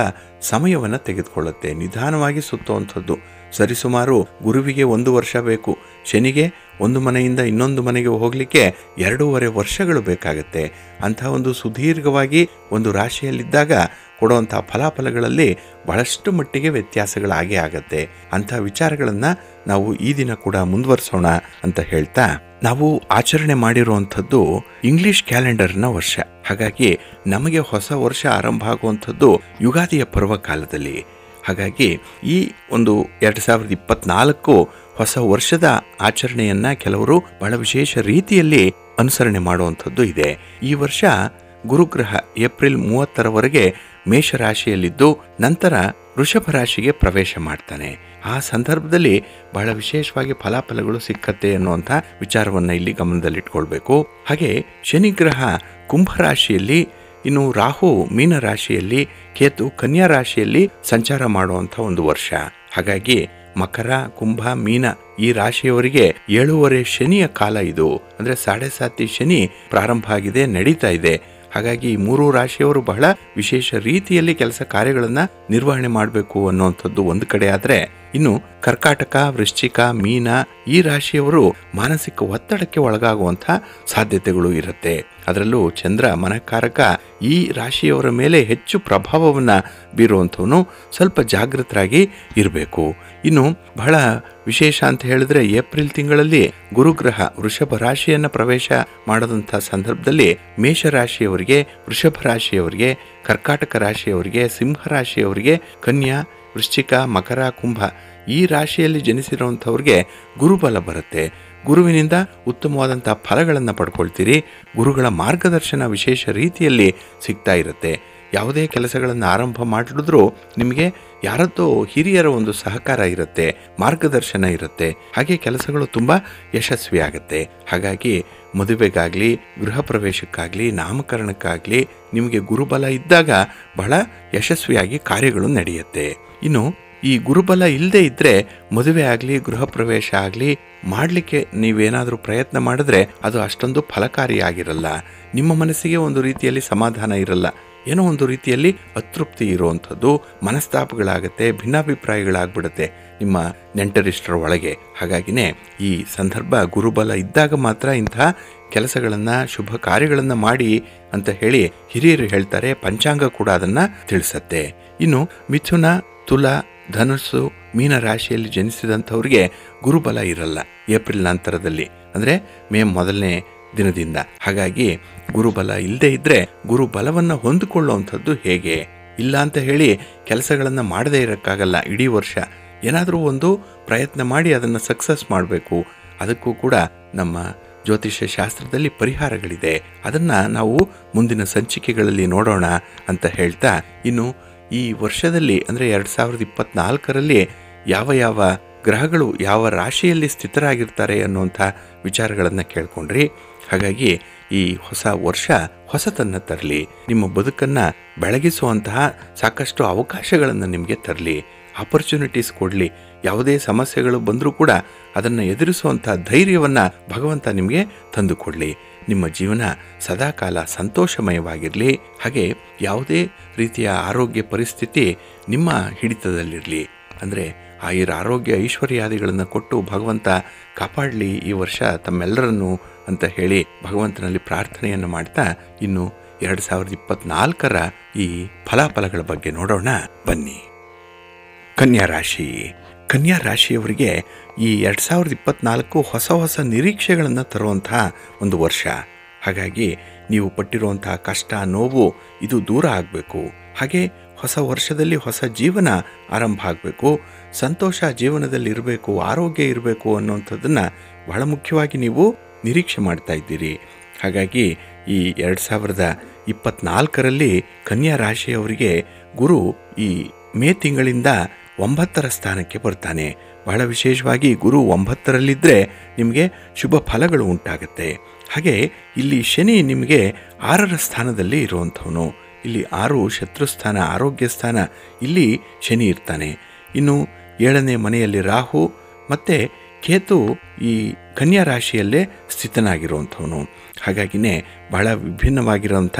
ಸಮಯವನ್ನು ತೆಗೆದುಕೊಳ್ಳುತ್ತೆ. ನಿಧಾನವಾಗಿ ಸುತ್ತುವಂಥದ್ದು. ಸರಿಸುಮಾರು ಗುರುವಿಗೆ 1 ವರ್ಷ ಬೇಕು, ಶನಿಗೆ ಒಂದು ಮನೆಯಿಂದ ಇನ್ನೊಂದು ಮನೆಗೆ ಹೋಗಲಿಕ್ಕೆ 2.5 ವರ್ಷಗಳು ಬೇಕಾಗತ್ತೆ. ಅಂಥ ಒಂದು ಸುದೀರ್ಘವಾಗಿ ಒಂದು ರಾಶಿಯಲ್ಲಿದ್ದಾಗ ಕೊಡುವಂಥ ಫಲಾಫಲಗಳಲ್ಲಿ ಬಹಳಷ್ಟು ಮಟ್ಟಿಗೆ ವ್ಯತ್ಯಾಸಗಳಾಗೇ ಆಗತ್ತೆ. ಅಂಥ ವಿಚಾರಗಳನ್ನು ನಾವು ಈ ದಿನ ಕೂಡ ಮುಂದುವರಿಸೋಣ ಅಂತ ಹೇಳ್ತಾ, ನಾವು ಆಚರಣೆ ಮಾಡಿರುವಂಥದ್ದು ಇಂಗ್ಲಿಷ್ ಕ್ಯಾಲೆಂಡರ್ನ ವರ್ಷ. ಹಾಗಾಗಿ ನಮಗೆ ಹೊಸ ವರ್ಷ ಆರಂಭ ಆಗುವಂಥದ್ದು ಯುಗಾದಿಯ ಪರ್ವಕಾಲದಲ್ಲಿ. ಹಾಗಾಗಿ ಈ ಒಂದು 2024 ಹೊಸ ವರ್ಷದ ಆಚರಣೆಯನ್ನ ಕೆಲವರು ಬಹಳ ವಿಶೇಷ ರೀತಿಯಲ್ಲಿ ಅನುಸರಣೆ ಮಾಡುವಂಥದ್ದು ಇದೆ. ಈ ವರ್ಷ ಗುರುಗ್ರಹ ಏಪ್ರಿಲ್ 30ರವರೆಗೆ ಮೇಷರಾಶಿಯಲ್ಲಿದ್ದು ನಂತರ ವೃಷಭ ರಾಶಿಗೆ ಪ್ರವೇಶ ಮಾಡ್ತಾನೆ. ಆ ಸಂದರ್ಭದಲ್ಲಿ ಬಹಳ ವಿಶೇಷವಾಗಿ ಫಲಾಫಲಗಳು ಸಿಕ್ಕತ್ತೆ ಅನ್ನುವಂಥ ವಿಚಾರವನ್ನು ಇಲ್ಲಿ ಗಮನದಲ್ಲಿಟ್ಕೊಳ್ಬೇಕು. ಹಾಗೆ ಶನಿಗ್ರಹ ಕುಂಭರಾಶಿಯಲ್ಲಿ, ಇನ್ನು ರಾಹು ಮೀನರಾಶಿಯಲ್ಲಿ, ಕೇತು ಕನ್ಯಾ ರಾಶಿಯಲ್ಲಿ ಸಂಚಾರ ಮಾಡುವಂಥ ಒಂದು ವರ್ಷ. ಹಾಗಾಗಿ ಮಕರ, ಕುಂಭ, ಮೀನ ಈ ರಾಶಿಯವರಿಗೆ 7.5 ಶನಿಯ ಕಾಲ ಇದು. ಅಂದರೆ 7.5 ಶನಿ ಪ್ರಾರಂಭ ಆಗಿದೆ, ನಡೀತಾ ಇದೆ. ಹಾಗಾಗಿ ಈ 3 ರಾಶಿಯವರು ಬಹಳ ವಿಶೇಷ ರೀತಿಯಲ್ಲಿ ಕೆಲಸ ಕಾರ್ಯಗಳನ್ನು ನಿರ್ವಹಣೆ ಮಾಡಬೇಕು ಅನ್ನುವಂಥದ್ದು ಒಂದು ಕಡೆ ಆದರೆ, ಇನ್ನು ಕರ್ಕಾಟಕ, ವೃಶ್ಚಿಕ, ಮೀನ ಈ ರಾಶಿಯವರು ಮಾನಸಿಕ ಒತ್ತಡಕ್ಕೆ ಒಳಗಾಗುವಂಥ ಸಾಧ್ಯತೆಗಳು ಇರುತ್ತೆ. ಅದರಲ್ಲೂ ಚಂದ್ರ ಮನಕಾರಕ ಈ ರಾಶಿಯವರ ಮೇಲೆ ಹೆಚ್ಚು ಪ್ರಭಾವವನ್ನು ಬೀರುವಂಥವನು. ಸ್ವಲ್ಪ ಜಾಗೃತರಾಗಿ ಇರಬೇಕು. ಇನ್ನು ಬಹಳ ವಿಶೇಷ ಅಂತ ಹೇಳಿದ್ರೆ, ಏಪ್ರಿಲ್ ತಿಂಗಳಲ್ಲಿ ಗುರುಗ್ರಹ ವೃಷಭ ರಾಶಿಯನ್ನು ಪ್ರವೇಶ ಮಾಡದಂಥ ಸಂದರ್ಭದಲ್ಲಿ ಮೇಷರಾಶಿಯವರಿಗೆ, ವೃಷಭ ರಾಶಿಯವರಿಗೆ, ಕರ್ಕಾಟಕ ರಾಶಿಯವರಿಗೆ, ಸಿಂಹ ರಾಶಿಯವರಿಗೆ, ಕನ್ಯಾ, ವೃಶ್ಚಿಕ, ಮಕರ, ಕುಂಭ ಈ ರಾಶಿಯಲ್ಲಿ ಜನಿಸಿರುವಂಥವ್ರಿಗೆ ಗುರುಬಲ ಬರುತ್ತೆ. ಗುರುವಿನಿಂದ ಉತ್ತಮವಾದಂಥ ಫಲಗಳನ್ನು ಪಡ್ಕೊಳ್ತೀರಿ. ಗುರುಗಳ ಮಾರ್ಗದರ್ಶನ ವಿಶೇಷ ರೀತಿಯಲ್ಲಿ ಸಿಗ್ತಾ ಇರುತ್ತೆ. ಯಾವುದೇ ಕೆಲಸಗಳನ್ನು ಆರಂಭ ಮಾಡಿದ್ರೂ ನಿಮಗೆ ಯಾರದ್ದೋ ಹಿರಿಯರ ಒಂದು ಸಹಕಾರ ಇರುತ್ತೆ, ಮಾರ್ಗದರ್ಶನ ಇರುತ್ತೆ. ಹಾಗೆ ಕೆಲಸಗಳು ತುಂಬ ಯಶಸ್ವಿಯಾಗುತ್ತೆ. ಹಾಗಾಗಿ ಮದುವೆಗಾಗಲಿ, ಗೃಹ ಪ್ರವೇಶಕ್ಕಾಗಲಿ, ನಾಮಕರಣಕ್ಕಾಗಲಿ ನಿಮಗೆ ಗುರುಬಲ ಇದ್ದಾಗ ಬಹಳ ಯಶಸ್ವಿಯಾಗಿ ಕಾರ್ಯಗಳು ನಡೆಯುತ್ತೆ. ಇನ್ನು ಈ ಗುರುಬಲ ಇಲ್ಲದೆ ಇದ್ದರೆ ಮದುವೆ ಆಗಲಿ, ಗೃಹ ಪ್ರವೇಶ ಆಗಲಿ ಮಾಡಲಿಕ್ಕೆ ನೀವೇನಾದರೂ ಪ್ರಯತ್ನ ಮಾಡಿದ್ರೆ ಅದು ಅಷ್ಟೊಂದು ಫಲಕಾರಿಯಾಗಿರಲ್ಲ. ನಿಮ್ಮ ಮನಸ್ಸಿಗೆ ಒಂದು ರೀತಿಯಲ್ಲಿ ಸಮಾಧಾನ ಇರಲ್ಲ, ಏನೋ ಒಂದು ರೀತಿಯಲ್ಲಿ ಅತೃಪ್ತಿ ಇರುವಂಥದ್ದು, ಮನಸ್ತಾಪಗಳಾಗತ್ತೆ, ಭಿನ್ನಾಭಿಪ್ರಾಯಗಳಾಗ್ಬಿಡುತ್ತೆ ನಿಮ್ಮ ನೆಂಟರಿಷ್ಟರ ಒಳಗೆ. ಹಾಗಾಗಿನೇ ಈ ಸಂದರ್ಭ ಗುರುಬಲ ಇದ್ದಾಗ ಮಾತ್ರ ಇಂತಹ ಕೆಲಸಗಳನ್ನು, ಶುಭ ಕಾರ್ಯಗಳನ್ನು ಮಾಡಿ ಅಂತ ಹೇಳಿ ಹಿರಿಯರು ಹೇಳ್ತಾರೆ. ಪಂಚಾಂಗ ಕೂಡ ಅದನ್ನು ತಿಳಿಸತ್ತೆ. ಇನ್ನು ಮಿಥುನ, ತುಲ, ಧನುಸ್ಸು, ಮೀನ ರಾಶಿಯಲ್ಲಿ ಜನಿಸಿದಂಥವ್ರಿಗೆ ಗುರುಬಲ ಇರಲ್ಲ ಏಪ್ರಿಲ್ ನಂತರದಲ್ಲಿ, ಅಂದರೆ ಮೇ ಮೊದಲನೇ ದಿನದಿಂದ. ಹಾಗಾಗಿ ಗುರುಬಲ ಇಲ್ಲದೆ ಇದ್ದರೆ ಗುರುಬಲವನ್ನು ಹೊಂದಿಕೊಳ್ಳುವಂಥದ್ದು ಹೇಗೆ? ಇಲ್ಲ ಅಂತ ಹೇಳಿ ಕೆಲಸಗಳನ್ನು ಮಾಡದೇ ಇರೋಕ್ಕಾಗಲ್ಲ. ಇಡೀ ವರ್ಷ ಏನಾದರೂ ಒಂದು ಪ್ರಯತ್ನ ಮಾಡಿ ಅದನ್ನು ಸಕ್ಸಸ್ ಮಾಡಬೇಕು. ಅದಕ್ಕೂ ಕೂಡ ನಮ್ಮ ಜ್ಯೋತಿಷ್ಯ ಶಾಸ್ತ್ರದಲ್ಲಿ ಪರಿಹಾರಗಳಿದೆ. ಅದನ್ನು ನಾವು ಮುಂದಿನ ಸಂಚಿಕೆಗಳಲ್ಲಿ ನೋಡೋಣ ಅಂತ ಹೇಳ್ತಾ, ಇನ್ನು ಈ ವರ್ಷದಲ್ಲಿ ಅಂದರೆ 2024ರಲ್ಲಿ ಯಾವ ಯಾವ ಗ್ರಹಗಳು ಯಾವ ರಾಶಿಯಲ್ಲಿ ಸ್ಥಿತರಾಗಿರ್ತಾರೆ ಅನ್ನುವಂಥ ವಿಚಾರಗಳನ್ನು ಕೇಳ್ಕೊಂಡ್ರಿ. ಹಾಗಾಗಿ ಈ ಹೊಸ ವರ್ಷ ಹೊಸತನ್ನು ತರಲಿ, ನಿಮ್ಮ ಬದುಕನ್ನು ಬೆಳಗಿಸುವಂತಹ ಸಾಕಷ್ಟು ಅವಕಾಶಗಳನ್ನು ನಿಮಗೆ ತರಲಿ, ಆಪರ್ಚುನಿಟೀಸ್ ಕೊಡಲಿ. ಯಾವುದೇ ಸಮಸ್ಯೆಗಳು ಬಂದರೂ ಕೂಡ ಅದನ್ನು ಎದುರಿಸುವಂಥ ಧೈರ್ಯವನ್ನು ಭಗವಂತ ನಿಮಗೆ ತಂದು ಕೊಡಲಿ. ನಿಮ್ಮ ಜೀವನ ಸದಾಕಾಲ ಸಂತೋಷಮಯವಾಗಿರಲಿ. ಹಾಗೆ ಯಾವುದೇ ರೀತಿಯ ಆರೋಗ್ಯ ಪರಿಸ್ಥಿತಿ ನಿಮ್ಮ ಹಿಡಿತದಲ್ಲಿರಲಿ. ಅಂದರೆ ಆರೋಗ್ಯ ಐಶ್ವರ್ಯಾದಿಗಳನ್ನು ಕೊಟ್ಟು ಭಗವಂತ ಕಾಪಾಡಲಿ ಈ ವರ್ಷ ತಮ್ಮೆಲ್ಲರನ್ನು ಅಂತ ಹೇಳಿ ಭಗವಂತನಲ್ಲಿ ಪ್ರಾರ್ಥನೆಯನ್ನು ಮಾಡ್ತಾ, ಇನ್ನು 2024ರ ಈ ಫಲಾಫಲಗಳ ಬಗ್ಗೆ ನೋಡೋಣ ಬನ್ನಿ. ಕನ್ಯಾ ರಾಶಿ. ಕನ್ಯಾ ರಾಶಿಯವರಿಗೆ ಈ 2024 ಹೊಸ ಹೊಸ ನಿರೀಕ್ಷೆಗಳನ್ನು ತರುವಂತಹ ಒಂದು ವರ್ಷ. ಹಾಗಾಗಿ ನೀವು ಪಟ್ಟಿರುವಂತಹ ಕಷ್ಟ, ನೋವು ಇದು ದೂರ ಆಗಬೇಕು. ಹಾಗೆ ಹೊಸ ವರ್ಷದಲ್ಲಿ ಹೊಸ ಜೀವನ ಆರಂಭ ಆಗಬೇಕು. ಸಂತೋಷ ಜೀವನದಲ್ಲಿ ಇರಬೇಕು, ಆರೋಗ್ಯ ಇರಬೇಕು ಅನ್ನುವಂಥದ್ದನ್ನು ಬಹಳ ಮುಖ್ಯವಾಗಿ ನೀವು ನಿರೀಕ್ಷೆ ಮಾಡ್ತಾ ಇದ್ದೀರಿ. ಹಾಗಾಗಿ ಈ 2024ರಲ್ಲಿ ಕನ್ಯಾ ರಾಶಿಯವರಿಗೆ ಗುರು ಈ ಮೇ ತಿಂಗಳಿಂದ 9ರ ಸ್ಥಾನಕ್ಕೆ ಬರ್ತಾನೆ. ಬಹಳ ವಿಶೇಷವಾಗಿ ಗುರು 9ರಲ್ಲಿದ್ದರೆ ನಿಮಗೆ ಶುಭ ಫಲಗಳು ಉಂಟಾಗುತ್ತೆ. ಹಾಗೆ ಇಲ್ಲಿ ಶನಿ ನಿಮಗೆ 6ರ ಸ್ಥಾನದಲ್ಲಿ ಇರುವಂಥವನು. ಇಲ್ಲಿ 6 ಶತ್ರುಸ್ಥಾನ, ಆರೋಗ್ಯ ಸ್ಥಾನ, ಇಲ್ಲಿ ಶನಿ ಇರ್ತಾನೆ. ಇನ್ನು 7ನೇ ಮನೆಯಲ್ಲಿ ರಾಹು ಮತ್ತು ಕೇತು ಈ ಕನ್ಯಾ ರಾಶಿಯಲ್ಲೇ ಸ್ಥಿತನಾಗಿರುವಂಥವನು. ಹಾಗಾಗಿನೇ ಬಹಳ ವಿಭಿನ್ನವಾಗಿರುವಂಥ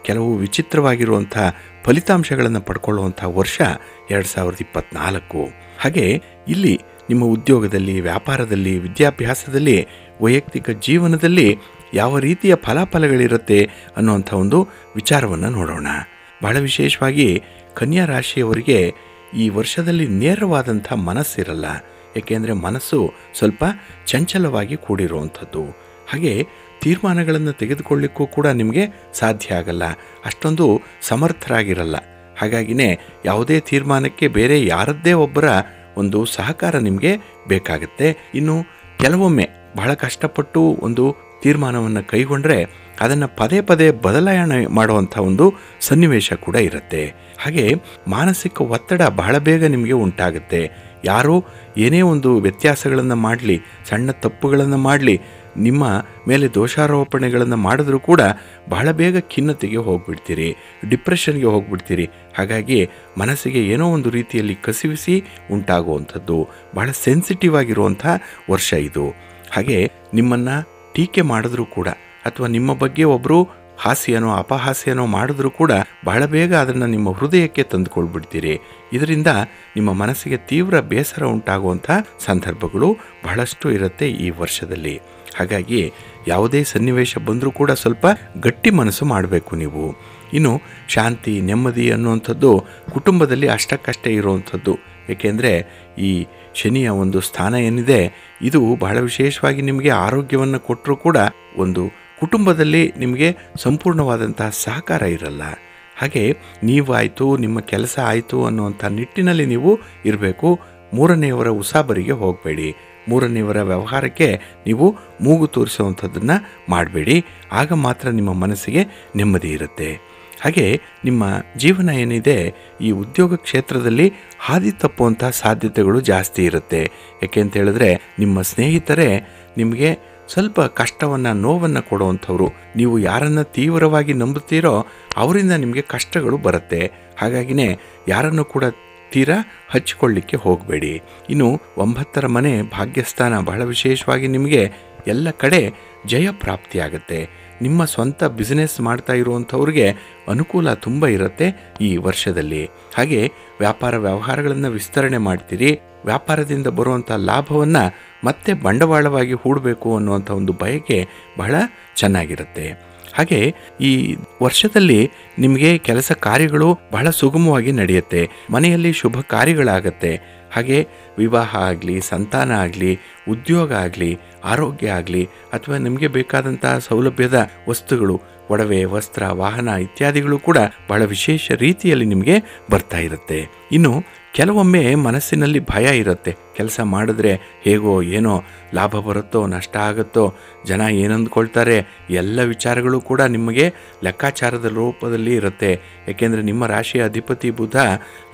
ಕೆಲವು ವಿಚಿತ್ರವಾಗಿರುವಂಥ ಫಲಿತಾಂಶಗಳನ್ನು ಪಡ್ಕೊಳ್ಳುವಂಥ ವರ್ಷ 2024. ಹಾಗೆ ಇಲ್ಲಿ ನಿಮ್ಮ ಉದ್ಯೋಗದಲ್ಲಿ, ವ್ಯಾಪಾರದಲ್ಲಿ, ವಿದ್ಯಾಭ್ಯಾಸದಲ್ಲಿ, ವೈಯಕ್ತಿಕ ಜೀವನದಲ್ಲಿ ಯಾವ ರೀತಿಯ ಫಲಾಫಲಗಳಿರುತ್ತೆ ಅನ್ನುವಂಥ ಒಂದು ವಿಚಾರವನ್ನು ನೋಡೋಣ. ಬಹಳ ವಿಶೇಷವಾಗಿ ಕನ್ಯಾ ರಾಶಿಯವರಿಗೆ ಈ ವರ್ಷದಲ್ಲಿ ನೇರವಾದಂಥ ಮನಸ್ಸಿರಲ್ಲ. ಏಕೆಂದರೆ ಮನಸ್ಸು ಸ್ವಲ್ಪ ಚಂಚಲವಾಗಿ ಕೂಡಿರುವಂಥದ್ದು. ಹಾಗೆ ತೀರ್ಮಾನಗಳನ್ನು ತೆಗೆದುಕೊಳ್ಳಿಕ್ಕೂ ಕೂಡ ನಿಮಗೆ ಸಾಧ್ಯ ಆಗಲ್ಲ, ಅಷ್ಟೊಂದು ಸಮರ್ಥರಾಗಿರಲ್ಲ. ಹಾಗಾಗಿನೇ ಯಾವುದೇ ತೀರ್ಮಾನಕ್ಕೆ ಬೇರೆ ಯಾರದ್ದೇ ಒಬ್ಬರ ಒಂದು ಸಹಕಾರ ನಿಮಗೆ ಬೇಕಾಗುತ್ತೆ. ಇನ್ನು ಕೆಲವೊಮ್ಮೆ ಬಹಳ ಕಷ್ಟಪಟ್ಟು ಒಂದು ತೀರ್ಮಾನವನ್ನು ಕೈಗೊಂಡ್ರೆ ಅದನ್ನು ಪದೇ ಪದೇ ಬದಲಾವಣೆ ಮಾಡುವಂಥ ಒಂದು ಸನ್ನಿವೇಶ ಕೂಡ ಇರುತ್ತೆ. ಹಾಗೆ ಮಾನಸಿಕ ಒತ್ತಡ ಬಹಳ ಬೇಗ ನಿಮಗೆ ಉಂಟಾಗುತ್ತೆ. ಯಾರೋ ಏನೇ ಒಂದು ವ್ಯತ್ಯಾಸಗಳನ್ನು ಮಾಡಲಿ, ಸಣ್ಣ ತಪ್ಪುಗಳನ್ನು ಮಾಡಲಿ, ನಿಮ್ಮ ಮೇಲೆ ದೋಷಾರೋಪಣೆಗಳನ್ನು ಮಾಡಿದ್ರೂ ಕೂಡ ಬಹಳ ಬೇಗ ಖಿನ್ನತೆಗೆ ಹೋಗ್ಬಿಡ್ತೀರಿ, ಡಿಪ್ರೆಷನ್ಗೆ ಹೋಗ್ಬಿಡ್ತೀರಿ. ಹಾಗಾಗಿ ಮನಸ್ಸಿಗೆ ಏನೋ ಒಂದು ರೀತಿಯಲ್ಲಿ ಕಸಿವಿಸಿ ಉಂಟಾಗುವಂಥದ್ದು. ಬಹಳ ಸೆನ್ಸಿಟಿವ್ ಆಗಿರುವಂಥ ವರ್ಷ ಇದು. ಹಾಗೆ ನಿಮ್ಮನ್ನು ಟೀಕೆ ಮಾಡಿದ್ರೂ ಕೂಡ ಅಥವಾ ನಿಮ್ಮ ಬಗ್ಗೆ ಒಬ್ಬರು ಹಾಸ್ಯನೋ ಅಪಹಾಸ್ಯನೋ ಮಾಡಿದ್ರೂ ಕೂಡ ಬಹಳ ಬೇಗ ಅದನ್ನು ನಿಮ್ಮ ಹೃದಯಕ್ಕೆ ತಂದುಕೊಳ್ಬಿಡ್ತೀರಿ. ಇದರಿಂದ ನಿಮ್ಮ ಮನಸ್ಸಿಗೆ ತೀವ್ರ ಬೇಸರ ಉಂಟಾಗುವಂಥ ಸಂದರ್ಭಗಳು ಬಹಳಷ್ಟು ಇರುತ್ತೆ ಈ ವರ್ಷದಲ್ಲಿ. ಹಾಗಾಗಿ ಯಾವುದೇ ಸನ್ನಿವೇಶ ಬಂದರೂ ಕೂಡ ಸ್ವಲ್ಪ ಗಟ್ಟಿ ಮನಸ್ಸು ಮಾಡಬೇಕು ನೀವು. ಇನ್ನು ಶಾಂತಿ, ನೆಮ್ಮದಿ ಅನ್ನುವಂಥದ್ದು ಕುಟುಂಬದಲ್ಲಿ ಅಷ್ಟಕ್ಕಷ್ಟೇ ಇರುವಂಥದ್ದು. ಏಕೆಂದರೆ ಈ ಶನಿಯ ಒಂದು ಸ್ಥಾನ ಏನಿದೆ ಇದು ಬಹಳ ವಿಶೇಷವಾಗಿ ನಿಮಗೆ ಆರೋಗ್ಯವನ್ನು ಕೊಟ್ಟರೂ ಕೂಡ ಒಂದು ಕುಟುಂಬದಲ್ಲಿ ನಿಮಗೆ ಸಂಪೂರ್ಣವಾದಂತಹ ಸಹಕಾರ ಇರಲ್ಲ. ಹಾಗೆ ನೀವಾಯಿತು, ನಿಮ್ಮ ಕೆಲಸ ಆಯಿತು ಅನ್ನುವಂಥ ನಿಟ್ಟಿನಲ್ಲಿ ನೀವು ಇರಬೇಕು. ಮೂರನೆಯವರ ಉಸಾಬರಿಗೆ ಹೋಗಬೇಡಿ. ಮೂರನೆಯವರ ವ್ಯವಹಾರಕ್ಕೆ ನೀವು ಮೂಗು ತೋರಿಸುವಂಥದ್ದನ್ನು ಮಾಡಬೇಡಿ. ಆಗ ಮಾತ್ರ ನಿಮ್ಮ ಮನಸ್ಸಿಗೆ ನೆಮ್ಮದಿ ಇರುತ್ತೆ. ಹಾಗೆ ನಿಮ್ಮ ಜೀವನ ಏನಿದೆ ಈ ಉದ್ಯೋಗ ಕ್ಷೇತ್ರದಲ್ಲಿ ಹಾದಿ ತಪ್ಪುವಂಥ ಸಾಧ್ಯತೆಗಳು ಜಾಸ್ತಿ ಇರುತ್ತೆ. ಯಾಕೆ ಅಂತ ಹೇಳಿದ್ರೆ ನಿಮ್ಮ ಸ್ನೇಹಿತರೇ ನಿಮಗೆ ಸ್ವಲ್ಪ ಕಷ್ಟವನ್ನು, ನೋವನ್ನು ಕೊಡುವಂಥವ್ರು. ನೀವು ಯಾರನ್ನು ತೀವ್ರವಾಗಿ ನಂಬುತ್ತೀರೋ ಅವರಿಂದ ನಿಮಗೆ ಕಷ್ಟಗಳು ಬರುತ್ತೆ. ಹಾಗಾಗಿನೇ ಯಾರನ್ನು ಕೂಡ ತೀರಾ ಹಚ್ಚಿಕೊಳ್ಳಿಕ್ಕೆ ಹೋಗಬೇಡಿ. ಇನ್ನು 9ರ ಮನೆ ಭಾಗ್ಯಸ್ಥಾನ ಬಹಳ ವಿಶೇಷವಾಗಿ ನಿಮಗೆ ಎಲ್ಲ ಕಡೆ ಜಯ ಪ್ರಾಪ್ತಿಯಾಗುತ್ತೆ. ನಿಮ್ಮ ಸ್ವಂತ ಬಿಸ್ನೆಸ್ ಮಾಡ್ತಾ ಇರುವಂಥವ್ರಿಗೆ ಅನುಕೂಲ ತುಂಬ ಇರುತ್ತೆ ಈ ವರ್ಷದಲ್ಲಿ. ಹಾಗೆ ವ್ಯಾಪಾರ ವ್ಯವಹಾರಗಳನ್ನು ವಿಸ್ತರಣೆ ಮಾಡ್ತೀರಿ. ವ್ಯಾಪಾರದಿಂದ ಬರುವಂಥ ಲಾಭವನ್ನು ಮತ್ತೆ ಬಂಡವಾಳವಾಗಿ ಹೂಡಬೇಕು ಅನ್ನುವಂಥ ಒಂದು ಬಯಕೆ ಬಹಳ ಚೆನ್ನಾಗಿರುತ್ತೆ. ಹಾಗೆ ಈ ವರ್ಷದಲ್ಲಿ ನಿಮಗೆ ಕೆಲಸ ಕಾರ್ಯಗಳು ಬಹಳ ಸುಗಮವಾಗಿ ನಡೆಯುತ್ತೆ. ಮನೆಯಲ್ಲಿ ಶುಭ ಕಾರ್ಯಗಳಾಗತ್ತೆ. ಹಾಗೆ ವಿವಾಹ ಆಗಲಿ, ಸಂತಾನ ಆಗಲಿ, ಉದ್ಯೋಗ ಆಗಲಿ, ಆರೋಗ್ಯ ಆಗಲಿ, ಅಥವಾ ನಿಮಗೆ ಬೇಕಾದಂತಹ ಸೌಲಭ್ಯದ ವಸ್ತುಗಳು, ಒಡವೆ, ವಸ್ತ್ರ, ವಾಹನ ಇತ್ಯಾದಿಗಳು ಕೂಡ ಬಹಳ ವಿಶೇಷ ರೀತಿಯಲ್ಲಿ ನಿಮಗೆ ಬರ್ತಾ ಇರುತ್ತೆ. ಇನ್ನು ಕೆಲವೊಮ್ಮೆ ಮನಸ್ಸಿನಲ್ಲಿ ಭಯ ಇರುತ್ತೆ. ಕೆಲಸ ಮಾಡಿದ್ರೆ ಹೇಗೋ ಏನೋ ಲಾಭ ಬರುತ್ತೋ ನಷ್ಟ ಆಗುತ್ತೋ, ಜನ ಏನಂದ್ಕೊಳ್ತಾರೆ, ಎಲ್ಲ ವಿಚಾರಗಳು ಕೂಡ ನಿಮಗೆ ಲೆಕ್ಕಾಚಾರದ ರೂಪದಲ್ಲಿ ಇರುತ್ತೆ. ಏಕೆಂದರೆ ನಿಮ್ಮ ರಾಶಿಯ ಅಧಿಪತಿ ಬುಧ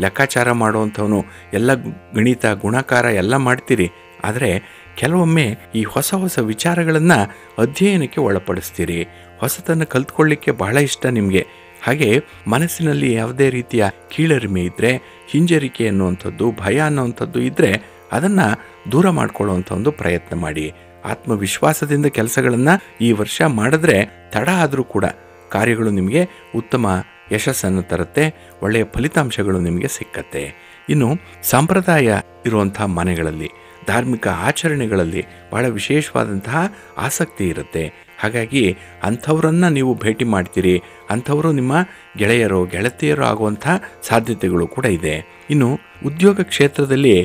ಲೆಕ್ಕಾಚಾರ ಮಾಡುವಂಥವನು. ಎಲ್ಲ ಗಣಿತ, ಗುಣಾಕಾರ ಎಲ್ಲ ಮಾಡ್ತೀರಿ. ಆದರೆ ಕೆಲವೊಮ್ಮೆ ಈ ಹೊಸ ಹೊಸ ವಿಚಾರಗಳನ್ನು ಅಧ್ಯಯನಕ್ಕೆ ಒಳಪಡಿಸ್ತೀರಿ. ಹೊಸತನ್ನು ಕಲ್ತ್ಕೊಳ್ಳಿಕ್ಕೆ ಬಹಳ ಇಷ್ಟ ನಿಮಗೆ. ಹಾಗೆ ಮನಸ್ಸಿನಲ್ಲಿ ಯಾವುದೇ ರೀತಿಯ ಕೀಳರಿಮೆ ಇದ್ದರೆ, ಹಿಂಜರಿಕೆ ಅನ್ನುವಂಥದ್ದು, ಭಯ ಅನ್ನುವಂಥದ್ದು ಇದ್ದರೆ ಅದನ್ನು ದೂರ ಮಾಡಿಕೊಳ್ಳುವಂಥ ಒಂದು ಪ್ರಯತ್ನ ಮಾಡಿ. ಆತ್ಮವಿಶ್ವಾಸದಿಂದ ಕೆಲಸಗಳನ್ನು ಈ ವರ್ಷ ಮಾಡಿದ್ರೆ ತಡ ಆದರೂ ಕೂಡ ಕಾರ್ಯಗಳು ನಿಮಗೆ ಉತ್ತಮ ಯಶಸ್ಸನ್ನು ತರುತ್ತೆ. ಒಳ್ಳೆಯ ಫಲಿತಾಂಶಗಳು ನಿಮಗೆ ಸಿಕ್ಕತ್ತೆ. ಇನ್ನು ಸಂಪ್ರದಾಯ ಇರುವಂಥ ಮನೆಗಳಲ್ಲಿ, ಧಾರ್ಮಿಕ ಆಚರಣೆಗಳಲ್ಲಿ ಬಹಳ ವಿಶೇಷವಾದಂತಹ ಆಸಕ್ತಿ ಇರುತ್ತೆ. ಹಾಗಾಗಿ ಅಂಥವರನ್ನು ನೀವು ಭೇಟಿ ಮಾಡ್ತೀರಿ. ಅಂಥವರು ನಿಮ್ಮ ಗೆಳೆಯರು, ಗೆಳತಿಯರು ಆಗುವಂಥ ಸಾಧ್ಯತೆಗಳು ಕೂಡ ಇದೆ. ಇನ್ನು ಉದ್ಯೋಗ ಕ್ಷೇತ್ರದಲ್ಲಿ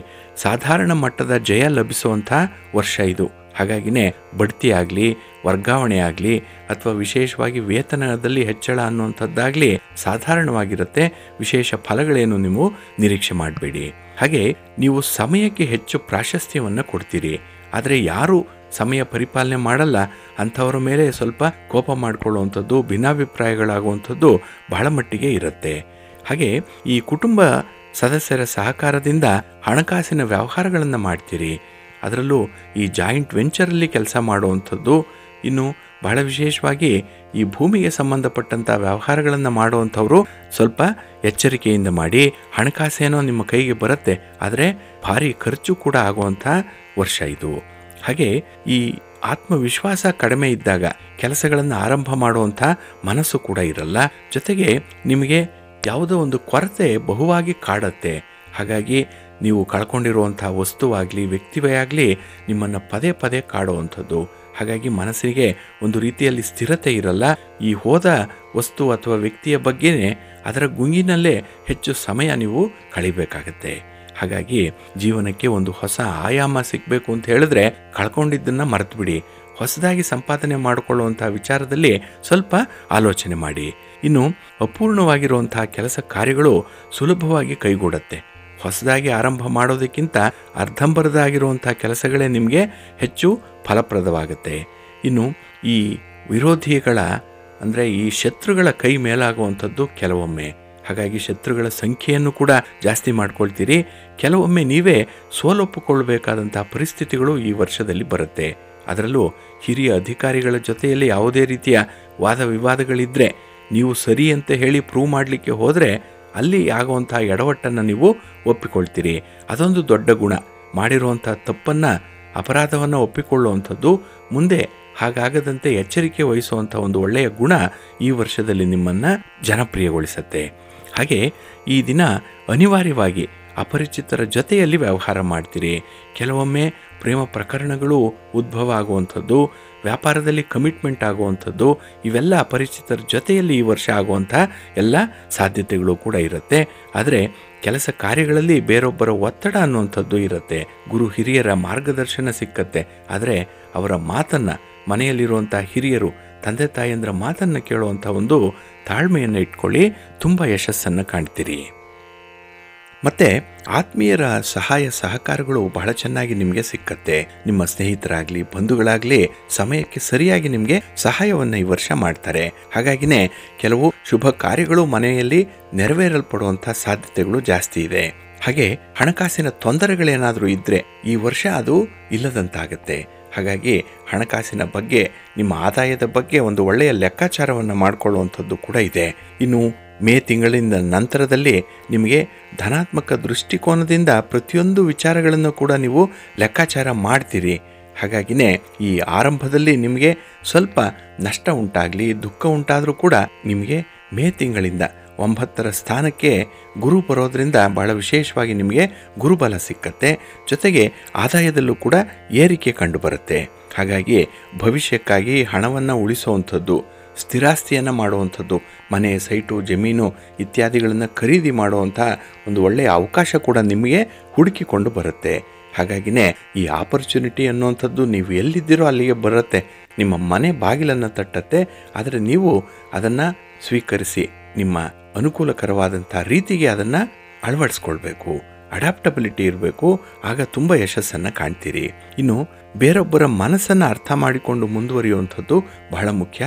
ಸಾಧಾರಣ ಮಟ್ಟದ ಜಯ ಲಭಿಸುವಂಥ ವರ್ಷ ಇದು. ಹಾಗಾಗಿನೇ ಬಡ್ತಿ ಆಗಲಿ, ವರ್ಗಾವಣೆ ಆಗಲಿ, ಅಥವಾ ವಿಶೇಷವಾಗಿ ವೇತನದಲ್ಲಿ ಹೆಚ್ಚಳ ಅನ್ನುವಂಥದ್ದಾಗಲಿ ಸಾಧಾರಣವಾಗಿರುತ್ತೆ. ವಿಶೇಷ ಫಲಗಳೇನು ನೀವು ನಿರೀಕ್ಷೆ ಮಾಡಬೇಡಿ. ಹಾಗೆ ನೀವು ಸಮಯಕ್ಕೆ ಹೆಚ್ಚು ಪ್ರಾಶಸ್ತ್ಯವನ್ನು ಕೊಡ್ತೀರಿ. ಆದರೆ ಯಾರು ಸಮಯ ಪರಿಪಾಲನೆ ಮಾಡಲ್ಲ ಅಂಥವ್ರ ಮೇಲೆ ಸ್ವಲ್ಪ ಕೋಪ ಮಾಡಿಕೊಳ್ಳುವಂಥದ್ದು, ಭಿನ್ನಾಭಿಪ್ರಾಯಗಳಾಗುವಂಥದ್ದು ಬಹಳ ಮಟ್ಟಿಗೆ ಇರುತ್ತೆ. ಹಾಗೆ ಈ ಕುಟುಂಬ ಸದಸ್ಯರ ಸಹಕಾರದಿಂದ ಹಣಕಾಸಿನ ವ್ಯವಹಾರಗಳನ್ನು ಮಾಡ್ತೀರಿ. ಅದರಲ್ಲೂ ಈ ಜಾಯಿಂಟ್ ವೆಂಚರಲ್ಲಿ ಕೆಲಸ ಮಾಡುವಂಥದ್ದು, ಇನ್ನು ಬಹಳ ವಿಶೇಷವಾಗಿ ಈ ಭೂಮಿಗೆ ಸಂಬಂಧಪಟ್ಟಂಥ ವ್ಯವಹಾರಗಳನ್ನು ಮಾಡುವಂಥವರು ಸ್ವಲ್ಪ ಎಚ್ಚರಿಕೆಯಿಂದ ಮಾಡಿ. ಹಣಕಾಸೇನೋ ನಿಮ್ಮ ಕೈಗೆ ಬರುತ್ತೆ, ಆದರೆ ಭಾರಿ ಖರ್ಚು ಕೂಡ ಆಗುವಂಥ ವರ್ಷ ಇದು. ಹಾಗೆ ಈ ಆತ್ಮವಿಶ್ವಾಸ ಕಡಿಮೆ ಇದ್ದಾಗ ಕೆಲಸಗಳನ್ನು ಆರಂಭ ಮಾಡುವಂಥ ಮನಸ್ಸು ಕೂಡ ಇರಲ್ಲ. ಜೊತೆಗೆ ನಿಮಗೆ ಯಾವುದೋ ಒಂದು ಕೊರತೆ ಬಹುವಾಗಿ ಕಾಡುತ್ತೆ. ಹಾಗಾಗಿ ನೀವು ಕಳ್ಕೊಂಡಿರುವಂಥ ವಸ್ತುವಾಗಲಿ, ವ್ಯಕ್ತಿವೇ ಆಗಲಿ ನಿಮ್ಮನ್ನು ಪದೇ ಪದೇ ಕಾಡುವಂಥದ್ದು. ಹಾಗಾಗಿ ಮನಸ್ಸಿಗೆ ಒಂದು ರೀತಿಯಲ್ಲಿ ಸ್ಥಿರತೆ ಇರಲ್ಲ. ಈ ಹೋದ ವಸ್ತು ಅಥವಾ ವ್ಯಕ್ತಿಯ ಬಗ್ಗೆನೇ ಅದರ ಗುಂಗಿನಲ್ಲೇ ಹೆಚ್ಚು ಸಮಯ ನೀವು ಕಳಿಬೇಕಾಗತ್ತೆ. ಹಾಗಾಗಿ ಜೀವನಕ್ಕೆ ಒಂದು ಹೊಸ ಆಯಾಮ ಸಿಗಬೇಕು ಅಂತ ಹೇಳಿದ್ರೆ ಕಳ್ಕೊಂಡಿದ್ದನ್ನು ಮರೆತು ಬಿಡಿ. ಹೊಸದಾಗಿ ಸಂಪಾದನೆ ಮಾಡಿಕೊಳ್ಳುವಂಥ ವಿಚಾರದಲ್ಲಿ ಸ್ವಲ್ಪ ಆಲೋಚನೆ ಮಾಡಿ. ಇನ್ನು ಅಪೂರ್ಣವಾಗಿರುವಂತಹ ಕೆಲಸ ಕಾರ್ಯಗಳು ಸುಲಭವಾಗಿ ಕೈಗೂಡುತ್ತೆ. ಹೊಸದಾಗಿ ಆರಂಭ ಮಾಡೋದಕ್ಕಿಂತ ಅರ್ಧಂಬರ್ಧ ಕೆಲಸಗಳೇ ನಿಮಗೆ ಹೆಚ್ಚು ಫಲಪ್ರದವಾಗುತ್ತೆ. ಇನ್ನು ಈ ವಿರೋಧಿಗಳ ಅಂದರೆ ಈ ಶತ್ರುಗಳ ಕೈ ಮೇಲಾಗುವಂಥದ್ದು ಕೆಲವೊಮ್ಮೆ. ಹಾಗಾಗಿ ಶತ್ರುಗಳ ಸಂಖ್ಯೆಯನ್ನು ಕೂಡ ಜಾಸ್ತಿ ಮಾಡ್ಕೊಳ್ತೀರಿ. ಕೆಲವೊಮ್ಮೆ ನೀವೇ ಸೋಲೊಪ್ಪಿಕೊಳ್ಳಬೇಕಾದಂಥ ಪರಿಸ್ಥಿತಿಗಳು ಈ ವರ್ಷದಲ್ಲಿ ಬರುತ್ತೆ. ಅದರಲ್ಲೂ ಹಿರಿಯ ಅಧಿಕಾರಿಗಳ ಜೊತೆಯಲ್ಲಿ ಯಾವುದೇ ರೀತಿಯ ವಾದ ವಿವಾದಗಳಿದ್ದರೆ ನೀವು ಸರಿ ಅಂತ ಹೇಳಿ ಪ್ರೂವ್ ಮಾಡಲಿಕ್ಕೆ ಹೋದರೆ ಅಲ್ಲಿ ಆಗುವಂಥ ಎಡವಟ್ಟನ್ನು ನೀವು ಒಪ್ಪಿಕೊಳ್ತೀರಿ. ಅದೊಂದು ದೊಡ್ಡ ಗುಣ. ಮಾಡಿರುವಂಥ ತಪ್ಪನ್ನು, ಅಪರಾಧವನ್ನು ಒಪ್ಪಿಕೊಳ್ಳುವಂಥದ್ದು, ಮುಂದೆ ಹಾಗಾಗದಂತೆ ಎಚ್ಚರಿಕೆ ವಹಿಸುವಂಥ ಒಂದು ಒಳ್ಳೆಯ ಗುಣ ಈ ವರ್ಷದಲ್ಲಿ ನಿಮ್ಮನ್ನು ಜನಪ್ರಿಯಗೊಳಿಸುತ್ತೆ. ಹಾಗೆ ಈ ದಿನ ಅನಿವಾರ್ಯವಾಗಿ ಅಪರಿಚಿತರ ಜೊತೆಯಲ್ಲಿ ವ್ಯವಹಾರ ಮಾಡ್ತೀರಿ. ಕೆಲವೊಮ್ಮೆ ಪ್ರೇಮ ಪ್ರಕರಣಗಳು ಉದ್ಭವ ಆಗುವಂಥದ್ದು, ವ್ಯಾಪಾರದಲ್ಲಿ ಕಮಿಟ್ಮೆಂಟ್ ಆಗುವಂಥದ್ದು, ಇವೆಲ್ಲ ಅಪರಿಚಿತರ ಜೊತೆಯಲ್ಲಿ ಈ ವರ್ಷ ಆಗುವಂಥ ಎಲ್ಲ ಸಾಧ್ಯತೆಗಳು ಕೂಡ ಇರುತ್ತೆ. ಆದರೆ ಕೆಲಸ ಕಾರ್ಯಗಳಲ್ಲಿ ಬೇರೊಬ್ಬರ ಒತ್ತಡ ಅನ್ನುವಂಥದ್ದು ಇರುತ್ತೆ. ಗುರು ಹಿರಿಯರ ಮಾರ್ಗದರ್ಶನ ಸಿಕ್ಕತ್ತೆ. ಆದರೆ ಅವರ ಮಾತನ್ನು, ಮನೆಯಲ್ಲಿರುವಂಥ ಹಿರಿಯರು, ತಂದೆ ತಾಯಿಯಂದ್ರ ಮಾತನ್ನು ಕೇಳುವಂಥ ಒಂದು ತಾಳ್ಮೆಯನ್ನು ಇಟ್ಕೊಳ್ಳಿ. ತುಂಬ ಯಶಸ್ಸನ್ನು ಕಾಣ್ತೀರಿ. ಮತ್ತು ಆತ್ಮೀಯರ ಸಹಾಯ ಸಹಕಾರಗಳು ಬಹಳ ಚೆನ್ನಾಗಿ ನಿಮಗೆ ಸಿಕ್ಕತ್ತೆ. ನಿಮ್ಮ ಸ್ನೇಹಿತರಾಗಲಿ, ಬಂಧುಗಳಾಗಲಿ ಸಮಯಕ್ಕೆ ಸರಿಯಾಗಿ ನಿಮಗೆ ಸಹಾಯವನ್ನು ಈ ವರ್ಷ ಮಾಡ್ತಾರೆ. ಹಾಗಾಗಿನೇ ಕೆಲವು ಶುಭ ಕಾರ್ಯಗಳು ಮನೆಯಲ್ಲಿ ನೆರವೇರಲ್ಪಡುವಂಥ ಸಾಧ್ಯತೆಗಳು ಜಾಸ್ತಿ ಇದೆ. ಹಾಗೆ ಹಣಕಾಸಿನ ತೊಂದರೆಗಳೇನಾದರೂ ಇದ್ದರೆ ಈ ವರ್ಷ ಅದು ಇಲ್ಲದಂತಾಗತ್ತೆ. ಹಾಗಾಗಿ ಹಣಕಾಸಿನ ಬಗ್ಗೆ, ನಿಮ್ಮ ಆದಾಯದ ಬಗ್ಗೆ ಒಂದು ಒಳ್ಳೆಯ ಲೆಕ್ಕಾಚಾರವನ್ನು ಮಾಡಿಕೊಳ್ಳುವಂಥದ್ದು ಕೂಡ ಇದೆ. ಇನ್ನು ಮೇ ತಿಂಗಳಿಂದ ನಂತರದಲ್ಲಿ ನಿಮಗೆ ಧನಾತ್ಮಕ ದೃಷ್ಟಿಕೋನದಿಂದ ಪ್ರತಿಯೊಂದು ವಿಚಾರಗಳನ್ನು ಕೂಡ ನೀವು ಲೆಕ್ಕಾಚಾರ ಮಾಡ್ತೀರಿ. ಹಾಗಾಗಿನೇ ಈ ಆರಂಭದಲ್ಲಿ ನಿಮಗೆ ಸ್ವಲ್ಪ ನಷ್ಟ ಉಂಟಾಗಲಿ, ದುಃಖ ಉಂಟಾದರೂ ಕೂಡ ನಿಮಗೆ ಮೇ ತಿಂಗಳಿಂದ 9ರ ಸ್ಥಾನಕ್ಕೆ ಗುರು ಬರೋದ್ರಿಂದ ಬಹಳ ವಿಶೇಷವಾಗಿ ನಿಮಗೆ ಗುರುಬಲ ಸಿಕ್ಕತ್ತೆ. ಜೊತೆಗೆ ಆದಾಯದಲ್ಲೂ ಕೂಡ ಏರಿಕೆ ಕಂಡುಬರುತ್ತೆ. ಹಾಗಾಗಿ ಭವಿಷ್ಯಕ್ಕಾಗಿ ಹಣವನ್ನು ಉಳಿಸುವಂಥದ್ದು, ಸ್ಥಿರಾಸ್ತಿಯನ್ನು ಮಾಡುವಂಥದ್ದು, ಮನೆ, ಸೈಟು, ಜಮೀನು ಇತ್ಯಾದಿಗಳನ್ನು ಖರೀದಿ ಮಾಡುವಂಥ ಒಂದು ಒಳ್ಳೆಯ ಅವಕಾಶ ಕೂಡ ನಿಮಗೆ ಹುಡುಕಿಕೊಂಡು ಬರುತ್ತೆ. ಹಾಗಾಗಿನೇ ಈ ಆಪರ್ಚುನಿಟಿ ಅನ್ನುವಂಥದ್ದು ನೀವು ಎಲ್ಲಿದ್ದೀರೋ ಅಲ್ಲಿಗೆ ಬರುತ್ತೆ, ನಿಮ್ಮ ಮನೆ ಬಾಗಿಲನ್ನು ತಟ್ಟತ್ತೆ. ಆದರೆ ನೀವು ಅದನ್ನು ಸ್ವೀಕರಿಸಿ ನಿಮ್ಮ ಅನುಕೂಲಕರವಾದಂಥ ರೀತಿಗೆ ಅದನ್ನು ಅಳವಡಿಸ್ಕೊಳ್ಬೇಕು, ಅಡಾಪ್ಟಬಿಲಿಟಿ ಇರಬೇಕು. ಆಗ ತುಂಬ ಯಶಸ್ಸನ್ನು ಕಾಣ್ತೀರಿ. ಇನ್ನು ಬೇರೊಬ್ಬರ ಮನಸ್ಸನ್ನು ಅರ್ಥ ಮಾಡಿಕೊಂಡು ಮುಂದುವರಿಯುವಂಥದ್ದು ಬಹಳ ಮುಖ್ಯ.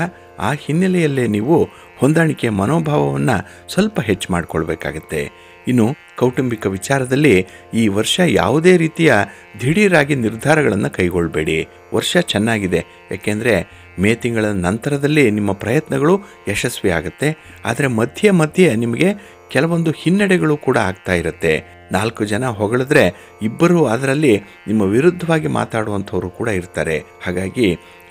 ಆ ಹಿನ್ನೆಲೆಯಲ್ಲೇ ನೀವು ಹೊಂದಾಣಿಕೆಯ ಮನೋಭಾವವನ್ನು ಸ್ವಲ್ಪ ಹೆಚ್ಚು ಮಾಡಿಕೊಳ್ಬೇಕಾಗತ್ತೆ. ಇನ್ನು ಕೌಟುಂಬಿಕ ವಿಚಾರದಲ್ಲಿ ಈ ವರ್ಷ ಯಾವುದೇ ರೀತಿಯ ದಿಢೀರಾಗಿ ನಿರ್ಧಾರಗಳನ್ನು ಕೈಗೊಳ್ಳಬೇಡಿ. ವರ್ಷ ಚೆನ್ನಾಗಿದೆ, ಯಾಕೆಂದರೆ ಮೇ ತಿಂಗಳ ನಂತರದಲ್ಲಿ ನಿಮ್ಮ ಪ್ರಯತ್ನಗಳು ಯಶಸ್ವಿ ಆಗುತ್ತೆ. ಆದರೆ ಮಧ್ಯೆ ಮಧ್ಯೆ ನಿಮಗೆ ಕೆಲವೊಂದು ಹಿನ್ನಡೆಗಳು ಕೂಡ ಆಗ್ತಾ ಇರುತ್ತೆ. 4 ಜನ ಹೊಗಳಿದ್ರೆ ಇಬ್ಬರು ಅದರಲ್ಲಿ ನಿಮ್ಮ ವಿರುದ್ಧವಾಗಿ ಮಾತಾಡುವಂಥವರು ಕೂಡ ಇರ್ತಾರೆ. ಹಾಗಾಗಿ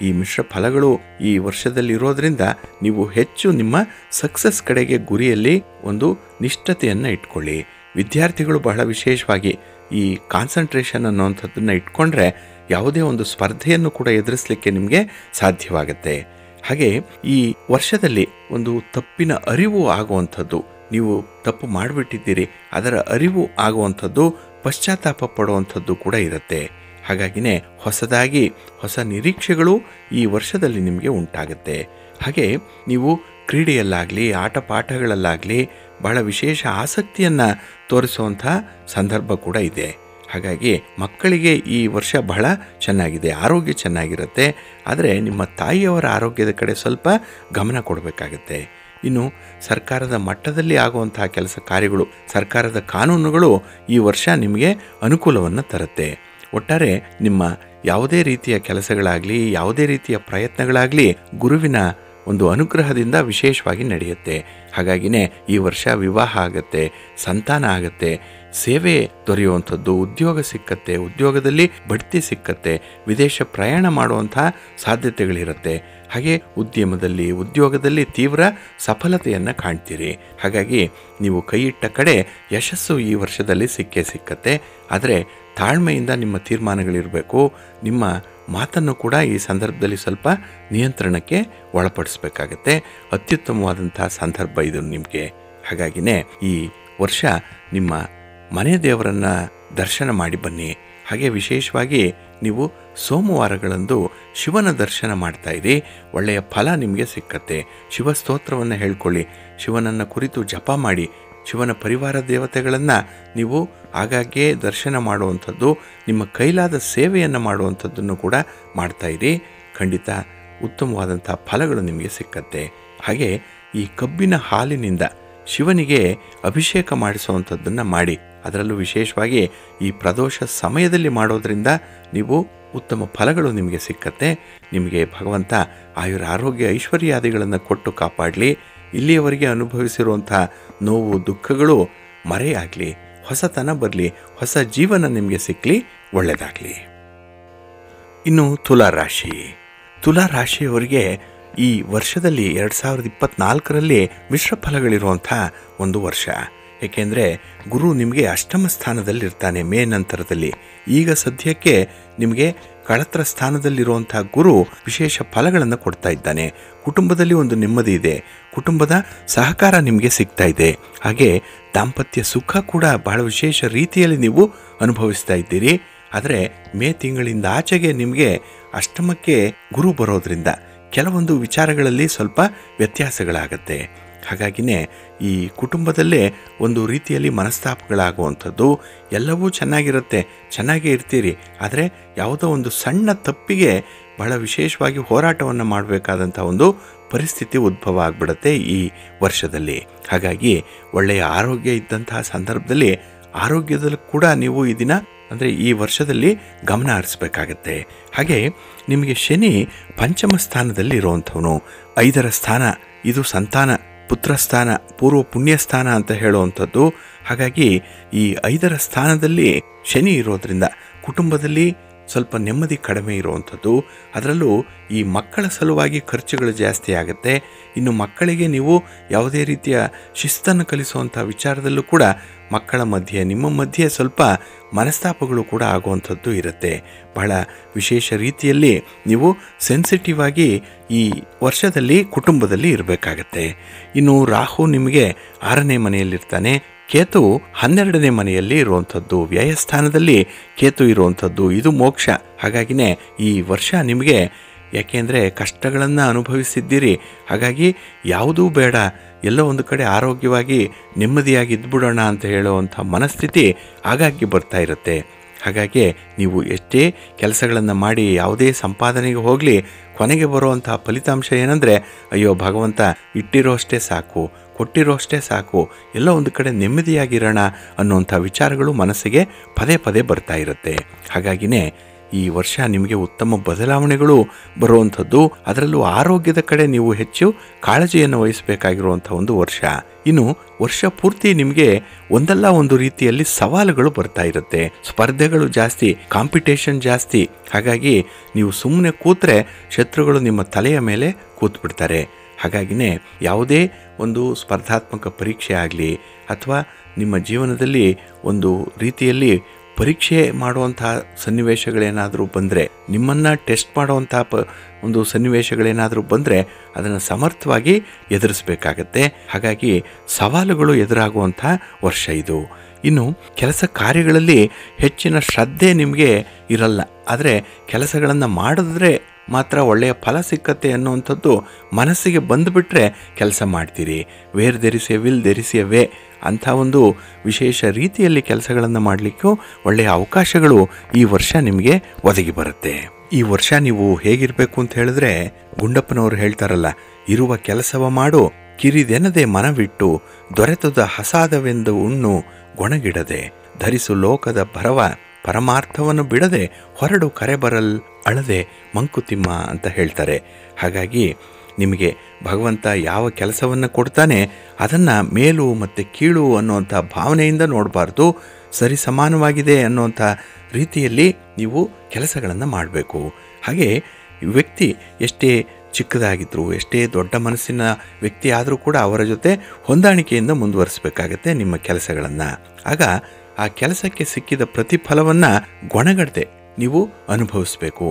ಈ ಮಿಶ್ರ ಫಲಗಳು ಈ ವರ್ಷದಲ್ಲಿ ಇರೋದ್ರಿಂದ ನೀವು ಹೆಚ್ಚು ನಿಮ್ಮ ಸಕ್ಸಸ್ ಕಡೆಗೆ ಗುರಿಯಲ್ಲಿ ಒಂದು ನಿಷ್ಠತೆಯನ್ನು ಇಟ್ಕೊಳ್ಳಿ. ವಿದ್ಯಾರ್ಥಿಗಳು ಬಹಳ ವಿಶೇಷವಾಗಿ ಈ ಕಾನ್ಸಂಟ್ರೇಷನ್ ಅನ್ನೋವಂಥದ್ದನ್ನು ಇಟ್ಕೊಂಡ್ರೆ ಯಾವುದೇ ಒಂದು ಸ್ಪರ್ಧೆಯನ್ನು ಕೂಡ ಎದುರಿಸಲಿಕ್ಕೆ ನಿಮಗೆ ಸಾಧ್ಯವಾಗುತ್ತೆ. ಹಾಗೆ ಈ ವರ್ಷದಲ್ಲಿ ಒಂದು ತಪ್ಪಿನ ಅರಿವು ಆಗುವಂಥದ್ದು, ನೀವು ತಪ್ಪು ಮಾಡಿಬಿಟ್ಟಿದ್ದೀರಿ, ಅದರ ಅರಿವು ಆಗುವಂಥದ್ದು, ಪಶ್ಚಾತ್ತಾಪ ಪಡುವಂಥದ್ದು ಕೂಡ ಇರುತ್ತೆ. ಹಾಗಾಗಿನೇ ಹೊಸದಾಗಿ ಹೊಸ ನಿರೀಕ್ಷೆಗಳು ಈ ವರ್ಷದಲ್ಲಿ ನಿಮಗೆ ಉಂಟಾಗುತ್ತೆ. ಹಾಗೆ ನೀವು ಕ್ರೀಡೆಯಲ್ಲಾಗಲಿ ಆಟ ಪಾಠಗಳಲ್ಲಾಗಲಿ ಬಹಳ ವಿಶೇಷ ಆಸಕ್ತಿಯನ್ನು ತೋರಿಸುವಂಥ ಸಂದರ್ಭ ಕೂಡ ಇದೆ. ಹಾಗಾಗಿ ಮಕ್ಕಳಿಗೆ ಈ ವರ್ಷ ಬಹಳ ಚೆನ್ನಾಗಿದೆ, ಆರೋಗ್ಯ ಚೆನ್ನಾಗಿರುತ್ತೆ. ಆದರೆ ನಿಮ್ಮ ತಾಯಿಯವರ ಆರೋಗ್ಯದ ಕಡೆ ಸ್ವಲ್ಪ ಗಮನ ಕೊಡಬೇಕಾಗತ್ತೆ. ಇನ್ನು ಸರ್ಕಾರದ ಮಟ್ಟದಲ್ಲಿ ಆಗುವಂತಹ ಕೆಲಸ ಕಾರ್ಯಗಳು, ಸರ್ಕಾರದ ಕಾನೂನುಗಳು ಈ ವರ್ಷ ನಿಮಗೆ ಅನುಕೂಲವನ್ನು ತರುತ್ತೆ. ಒಟ್ಟಾರೆ ನಿಮ್ಮ ಯಾವುದೇ ರೀತಿಯ ಕೆಲಸಗಳಾಗಲಿ ಯಾವುದೇ ರೀತಿಯ ಪ್ರಯತ್ನಗಳಾಗಲಿ ಗುರುವಿನ ಒಂದು ಅನುಗ್ರಹದಿಂದ ವಿಶೇಷವಾಗಿ ನಡೆಯುತ್ತೆ. ಹಾಗಾಗಿನೇ ಈ ವರ್ಷ ವಿವಾಹ ಆಗುತ್ತೆ, ಸಂತಾನ ಆಗುತ್ತೆ, ಸೇವೆ ದೊರೆಯುವಂಥದ್ದು, ಉದ್ಯೋಗ ಸಿಕ್ಕತ್ತೆ, ಉದ್ಯೋಗದಲ್ಲಿ ಬಡ್ತಿ ಸಿಕ್ಕತ್ತೆ, ವಿದೇಶ ಪ್ರಯಾಣ ಮಾಡುವಂಥ ಸಾಧ್ಯತೆಗಳಿರುತ್ತೆ. ಹಾಗೆ ಉದ್ಯೋಗದಲ್ಲಿ ತೀವ್ರ ಸಫಲತೆಯನ್ನು ಕಾಣ್ತೀರಿ. ಹಾಗಾಗಿ ನೀವು ಕೈಯಿಟ್ಟ ಕಡೆ ಯಶಸ್ಸು ಈ ವರ್ಷದಲ್ಲಿ ಸಿಕ್ಕತ್ತೆ. ಆದರೆ ತಾಳ್ಮೆಯಿಂದ ನಿಮ್ಮ ತೀರ್ಮಾನಗಳಿರಬೇಕು. ನಿಮ್ಮ ಮಾತನ್ನು ಕೂಡ ಈ ಸಂದರ್ಭದಲ್ಲಿ ಸ್ವಲ್ಪ ನಿಯಂತ್ರಣಕ್ಕೆ ಒಳಪಡಿಸಬೇಕಾಗತ್ತೆ. ಅತ್ಯುತ್ತಮವಾದಂಥ ಸಂದರ್ಭ ಇದು ನಿಮಗೆ. ಹಾಗಾಗಿನೇ ಈ ವರ್ಷ ನಿಮ್ಮ ಮನೆ ದೇವರನ್ನು ದರ್ಶನ ಮಾಡಿ ಬನ್ನಿ. ಹಾಗೆ ವಿಶೇಷವಾಗಿ ನೀವು ಸೋಮವಾರಗಳಂದು ಶಿವನ ದರ್ಶನ ಮಾಡ್ತಾ ಇರಿ, ಒಳ್ಳೆಯ ಫಲ ನಿಮಗೆ ಸಿಕ್ಕತ್ತೆ. ಶಿವಸ್ತೋತ್ರವನ್ನು ಹೇಳ್ಕೊಳ್ಳಿ, ಶಿವನನ್ನು ಕುರಿತು ಜಪ ಮಾಡಿ, ಶಿವನ ಪರಿವಾರ ದೇವತೆಗಳನ್ನು ನೀವು ಆಗಾಗ್ಗೆ ದರ್ಶನ ಮಾಡುವಂಥದ್ದು, ನಿಮ್ಮ ಕೈಲಾದ ಸೇವೆಯನ್ನು ಮಾಡುವಂಥದ್ದನ್ನು ಕೂಡ ಮಾಡ್ತಾ ಇರಿ. ಖಂಡಿತ ಉತ್ತಮವಾದಂಥ ಫಲಗಳು ನಿಮಗೆ ಸಿಕ್ಕತ್ತೆ. ಹಾಗೆ ಈ ಕಬ್ಬಿನ ಹಾಲಿನಿಂದ ಶಿವನಿಗೆ ಅಭಿಷೇಕ ಮಾಡಿಸುವಂಥದ್ದನ್ನು ಮಾಡಿ, ಅದರಲ್ಲೂ ವಿಶೇಷವಾಗಿ ಈ ಪ್ರದೋಷ ಸಮಯದಲ್ಲಿ ಮಾಡೋದರಿಂದ ನೀವು ಉತ್ತಮ ಫಲಗಳು ನಿಮಗೆ ಸಿಕ್ಕತ್ತೆ. ನಿಮಗೆ ಭಗವಂತ ಆಯುರ ಆರೋಗ್ಯ ಐಶ್ವರ್ಯಾದಿಗಳನ್ನು ಕೊಟ್ಟು ಕಾಪಾಡಲಿ. ಇಲ್ಲಿಯವರೆಗೆ ಅನುಭವಿಸಿರುವಂಥ ನೋವು ದುಃಖಗಳು ಮರೆಯಾಗಲಿ, ಹೊಸತನ ಬರಲಿ, ಹೊಸ ಜೀವನ ನಿಮಗೆ ಸಿಕ್ಕಲಿ, ಒಳ್ಳೆಯದಾಗಲಿ. ಇನ್ನು ತುಲಾ ರಾಶಿಯವರಿಗೆ ಈ ವರ್ಷದಲ್ಲಿ 2024ರಲ್ಲಿ ಮಿಶ್ರ ಫಲಗಳಿರುವಂಥ ಒಂದು ವರ್ಷ. ಏಕೆಂದರೆ ಗುರು ನಿಮಗೆ ಅಷ್ಟಮ ಸ್ಥಾನದಲ್ಲಿರ್ತಾನೆ ಮೇ ನಂತರದಲ್ಲಿ. ಈಗ ಸದ್ಯಕ್ಕೆ ನಿಮಗೆ ಕಳತ್ರ ಸ್ಥಾನದಲ್ಲಿರುವಂಥ ಗುರು ವಿಶೇಷ ಫಲಗಳನ್ನು ಕೊಡ್ತಾ ಇದ್ದಾನೆ. ಕುಟುಂಬದಲ್ಲಿ ಒಂದು ನೆಮ್ಮದಿ ಇದೆ, ಕುಟುಂಬದ ಸಹಕಾರ ನಿಮಗೆ ಸಿಗ್ತಾ ಇದೆ. ಹಾಗೆ ದಾಂಪತ್ಯ ಸುಖ ಕೂಡ ಬಹಳ ವಿಶೇಷ ರೀತಿಯಲ್ಲಿ ನೀವು ಅನುಭವಿಸ್ತಾ ಇದ್ದೀರಿ. ಆದರೆ ಮೇ ತಿಂಗಳಿಂದ ಆಚೆಗೆ ನಿಮಗೆ ಅಷ್ಟಮಕ್ಕೆ ಗುರು ಬರೋದ್ರಿಂದ ಕೆಲವೊಂದು ವಿಚಾರಗಳಲ್ಲಿ ಸ್ವಲ್ಪ ವ್ಯತ್ಯಾಸಗಳಾಗತ್ತೆ. ಹಾಗಾಗಿನೇ ಈ ಕುಟುಂಬದಲ್ಲೇ ಒಂದು ರೀತಿಯಲ್ಲಿ ಮನಸ್ತಾಪಗಳಾಗುವಂಥದ್ದು, ಎಲ್ಲವೂ ಚೆನ್ನಾಗಿರುತ್ತೆ, ಚೆನ್ನಾಗೇ ಇರ್ತೀರಿ. ಆದರೆ ಯಾವುದೋ ಒಂದು ಸಣ್ಣ ತಪ್ಪಿಗೆ ಬಹಳ ವಿಶೇಷವಾಗಿ ಹೋರಾಟವನ್ನು ಮಾಡಬೇಕಾದಂಥ ಒಂದು ಪರಿಸ್ಥಿತಿ ಉದ್ಭವ ಆಗಿಬಿಡುತ್ತೆ ಈ ವರ್ಷದಲ್ಲಿ. ಹಾಗಾಗಿ ಒಳ್ಳೆಯ ಆರೋಗ್ಯ ಇದ್ದಂತಹ ಸಂದರ್ಭದಲ್ಲಿ ಆರೋಗ್ಯದಲ್ಲೂ ಕೂಡ ನೀವು ಈ ವರ್ಷದಲ್ಲಿ ಗಮನ ಹರಿಸಬೇಕಾಗತ್ತೆ. ಹಾಗೆ ನಿಮಗೆ ಶನಿ ಪಂಚಮ ಸ್ಥಾನದಲ್ಲಿ ಇರುವಂಥವನು, 5ರ ಸ್ಥಾನ ಇದು ಸಂತಾನ ಪುತ್ರಸ್ಥಾನ, ಪೂರ್ವ ಪುಣ್ಯಸ್ಥಾನ ಅಂತ ಹೇಳುವಂಥದ್ದು. ಹಾಗಾಗಿ ಈ 5ರ ಸ್ಥಾನದಲ್ಲಿ ಶನಿ ಇರೋದ್ರಿಂದ ಕುಟುಂಬದಲ್ಲಿ ಸ್ವಲ್ಪ ನೆಮ್ಮದಿ ಕಡಿಮೆ ಇರುವಂಥದ್ದು. ಅದರಲ್ಲೂ ಈ ಮಕ್ಕಳ ಸಲುವಾಗಿ ಖರ್ಚುಗಳು ಜಾಸ್ತಿ ಆಗುತ್ತೆ. ಇನ್ನು ಮಕ್ಕಳಿಗೆ ನೀವು ಯಾವುದೇ ರೀತಿಯ ಶಿಸ್ತನ್ನು ಕಲಿಸುವಂಥ ವಿಚಾರದಲ್ಲೂ ಕೂಡ ಮಕ್ಕಳ ಮಧ್ಯೆ ನಿಮ್ಮ ಮಧ್ಯೆ ಸ್ವಲ್ಪ ಮನಸ್ತಾಪಗಳು ಕೂಡ ಆಗುವಂಥದ್ದು ಇರುತ್ತೆ. ಬಹಳ ವಿಶೇಷ ರೀತಿಯಲ್ಲಿ ನೀವು ಸೆನ್ಸಿಟಿವ್ ಆಗಿ ಈ ವರ್ಷದಲ್ಲಿ ಕುಟುಂಬದಲ್ಲಿ ಇರಬೇಕಾಗತ್ತೆ. ಇನ್ನು ರಾಹು ನಿಮಗೆ 6ನೇ ಮನೆಯಲ್ಲಿರ್ತಾನೆ. ಕೇತು 12ನೇ ಮನೆಯಲ್ಲಿ ಇರುವಂಥದ್ದು, ವ್ಯಯಸ್ಥಾನದಲ್ಲಿ ಕೇತು ಇರುವಂಥದ್ದು, ಇದು ಮೋಕ್ಷ. ಹಾಗಾಗಿನೇ ಈ ವರ್ಷ ನಿಮಗೆ, ಯಾಕೆಂದರೆ ಕಷ್ಟಗಳನ್ನು ಅನುಭವಿಸಿದ್ದೀರಿ, ಹಾಗಾಗಿ ಯಾವುದೂ ಬೇಡ, ಎಲ್ಲೋ ಒಂದು ಕಡೆ ಆರೋಗ್ಯವಾಗಿ ನೆಮ್ಮದಿಯಾಗಿ ಇದ್ಬಿಡೋಣ ಅಂತ ಹೇಳುವಂಥ ಮನಸ್ಥಿತಿ ಆಗಾಗ್ಗೆ ಬರ್ತಾ ಇರುತ್ತೆ. ಹಾಗಾಗಿ ನೀವು ಎಷ್ಟೇ ಕೆಲಸಗಳನ್ನು ಮಾಡಿ ಯಾವುದೇ ಸಂಪಾದನೆಗೆ ಹೋಗಲಿ, ಕೊನೆಗೆ ಬರುವಂಥ ಫಲಿತಾಂಶ ಏನಂದರೆ, ಅಯ್ಯೋ ಭಗವಂತ ಇಟ್ಟಿರೋ ಅಷ್ಟೇ ಸಾಕು, ಕೊಟ್ಟಿರೋ ಅಷ್ಟೇ ಸಾಕು, ಎಲ್ಲೋ ಒಂದು ಕಡೆ ನೆಮ್ಮದಿಯಾಗಿರೋಣ ಅನ್ನುವಂಥ ವಿಚಾರಗಳು ಮನಸ್ಸಿಗೆ ಪದೇ ಪದೇ ಬರ್ತಾ ಇರುತ್ತೆ. ಹಾಗಾಗಿನೇ ಈ ವರ್ಷ ನಿಮಗೆ ಉತ್ತಮ ಬದಲಾವಣೆಗಳು ಬರುವಂಥದ್ದು, ಅದರಲ್ಲೂ ಆರೋಗ್ಯದ ಕಡೆ ನೀವು ಹೆಚ್ಚು ಕಾಳಜಿಯನ್ನು ವಹಿಸಬೇಕಾಗಿರುವಂಥ ಒಂದು ವರ್ಷ. ಇನ್ನು ವರ್ಷ ಪೂರ್ತಿ ನಿಮಗೆ ಒಂದಲ್ಲ ಒಂದು ರೀತಿಯಲ್ಲಿ ಸವಾಲುಗಳು ಬರ್ತಾ ಇರುತ್ತೆ, ಸ್ಪರ್ಧೆಗಳು ಜಾಸ್ತಿ, ಕಾಂಪಿಟೇಷನ್ ಜಾಸ್ತಿ. ಹಾಗಾಗಿ ನೀವು ಸುಮ್ಮನೆ ಕೂತ್ರೆ ಶತ್ರುಗಳು ನಿಮ್ಮ ತಲೆಯ ಮೇಲೆ ಕೂತ್ಬಿಡ್ತಾರೆ. ಹಾಗಾಗಿನೇ ಯಾವುದೇ ಒಂದು ಸ್ಪರ್ಧಾತ್ಮಕ ಪರೀಕ್ಷೆ ಆಗಲಿ ಅಥವಾ ನಿಮ್ಮ ಜೀವನದಲ್ಲಿ ಒಂದು ರೀತಿಯಲ್ಲಿ ಪರೀಕ್ಷೆ ಮಾಡುವಂಥ ಸನ್ನಿವೇಶಗಳೇನಾದರೂ ಬಂದರೆ, ನಿಮ್ಮನ್ನು ಟೆಸ್ಟ್ ಮಾಡುವಂಥ ಒಂದು ಸನ್ನಿವೇಶಗಳೇನಾದರೂ ಬಂದರೆ ಅದನ್ನು ಸಮರ್ಥವಾಗಿ ಎದುರಿಸಬೇಕಾಗತ್ತೆ. ಹಾಗಾಗಿ ಸವಾಲುಗಳು ಎದುರಾಗುವಂಥ ವರ್ಷ ಇದು. ಇನ್ನು ಕೆಲಸ ಕಾರ್ಯಗಳಲ್ಲಿ ಹೆಚ್ಚಿನ ಶ್ರದ್ಧೆ ನಿಮಗೆ ಇರಲ್ಲ, ಆದರೆ ಕೆಲಸಗಳನ್ನು ಮಾಡಿದ್ರೆ ಮಾತ್ರ ಒಳ್ಳೆಯ ಫಲ ಸಿಕ್ಕತ್ತೆ ಅನ್ನುವಂಥದ್ದು ಮನಸ್ಸಿಗೆ ಬಂದುಬಿಟ್ರೆ ಕೆಲಸ ಮಾಡ್ತೀರಿ. ವೇರ್ ದೆರಿಸಿ ವಿಲ್ ದೆರಿಸಿ ವೇ ಅಂಥ ಒಂದು ವಿಶೇಷ ರೀತಿಯಲ್ಲಿ ಕೆಲಸಗಳನ್ನು ಮಾಡಲಿಕ್ಕೂ ಒಳ್ಳೆಯ ಅವಕಾಶಗಳು ಈ ವರ್ಷ ನಿಮಗೆ ಒದಗಿ ಬರುತ್ತೆ. ಈ ವರ್ಷ ನೀವು ಹೇಗಿರಬೇಕು ಅಂತ ಹೇಳಿದ್ರೆ, ಗುಂಡಪ್ಪನವರು ಹೇಳ್ತಾರಲ್ಲ, ಇರುವ ಕೆಲಸವ ಮಾಡು, ಕಿರಿದೆನದೆ ಮನವಿಟ್ಟು, ದೊರೆತದ ಹಸಾದವೆಂದು ಉಣ್ಣು ಗೊಣಗಿಡದೆ, ಧರಿಸು ಲೋಕದ ಭರವ, ಪರಮಾರ್ಥವನ್ನು ಬಿಡದೆ, ಹೊರಡು ಕರೆ ಬರಲ್ ಅಳದೆ ಮಂಕುತಿಮ್ಮ ಅಂತ ಹೇಳ್ತಾರೆ. ಹಾಗಾಗಿ ನಿಮಗೆ ಭಗವಂತ ಯಾವ ಕೆಲಸವನ್ನು ಕೊಡ್ತಾನೆ ಅದನ್ನು ಮೇಲು ಮತ್ತು ಕೀಳು ಅನ್ನುವಂಥ ಭಾವನೆಯಿಂದ ನೋಡಬಾರ್ದು, ಸರಿ ಸಮಾನವಾಗಿದೆ ಅನ್ನುವಂಥ ರೀತಿಯಲ್ಲಿ ನೀವು ಕೆಲಸಗಳನ್ನು ಮಾಡಬೇಕು. ಹಾಗೆ ವ್ಯಕ್ತಿ ಎಷ್ಟೇ ಚಿಕ್ಕದಾಗಿದ್ದರೂ, ಎಷ್ಟೇ ದೊಡ್ಡ ಮನಸ್ಸಿನ ವ್ಯಕ್ತಿ ಆದರೂ ಕೂಡ ಅವರ ಜೊತೆ ಹೊಂದಾಣಿಕೆಯಿಂದ ಮುಂದುವರಿಸಬೇಕಾಗತ್ತೆ ನಿಮ್ಮ ಕೆಲಸಗಳನ್ನು. ಆಗ ಆ ಕೆಲಸಕ್ಕೆ ಸಿಕ್ಕಿದ ಪ್ರತಿಫಲವನ್ನು ಗೊಣಗಡದೆ ನೀವು ಅನುಭವಿಸಬೇಕು.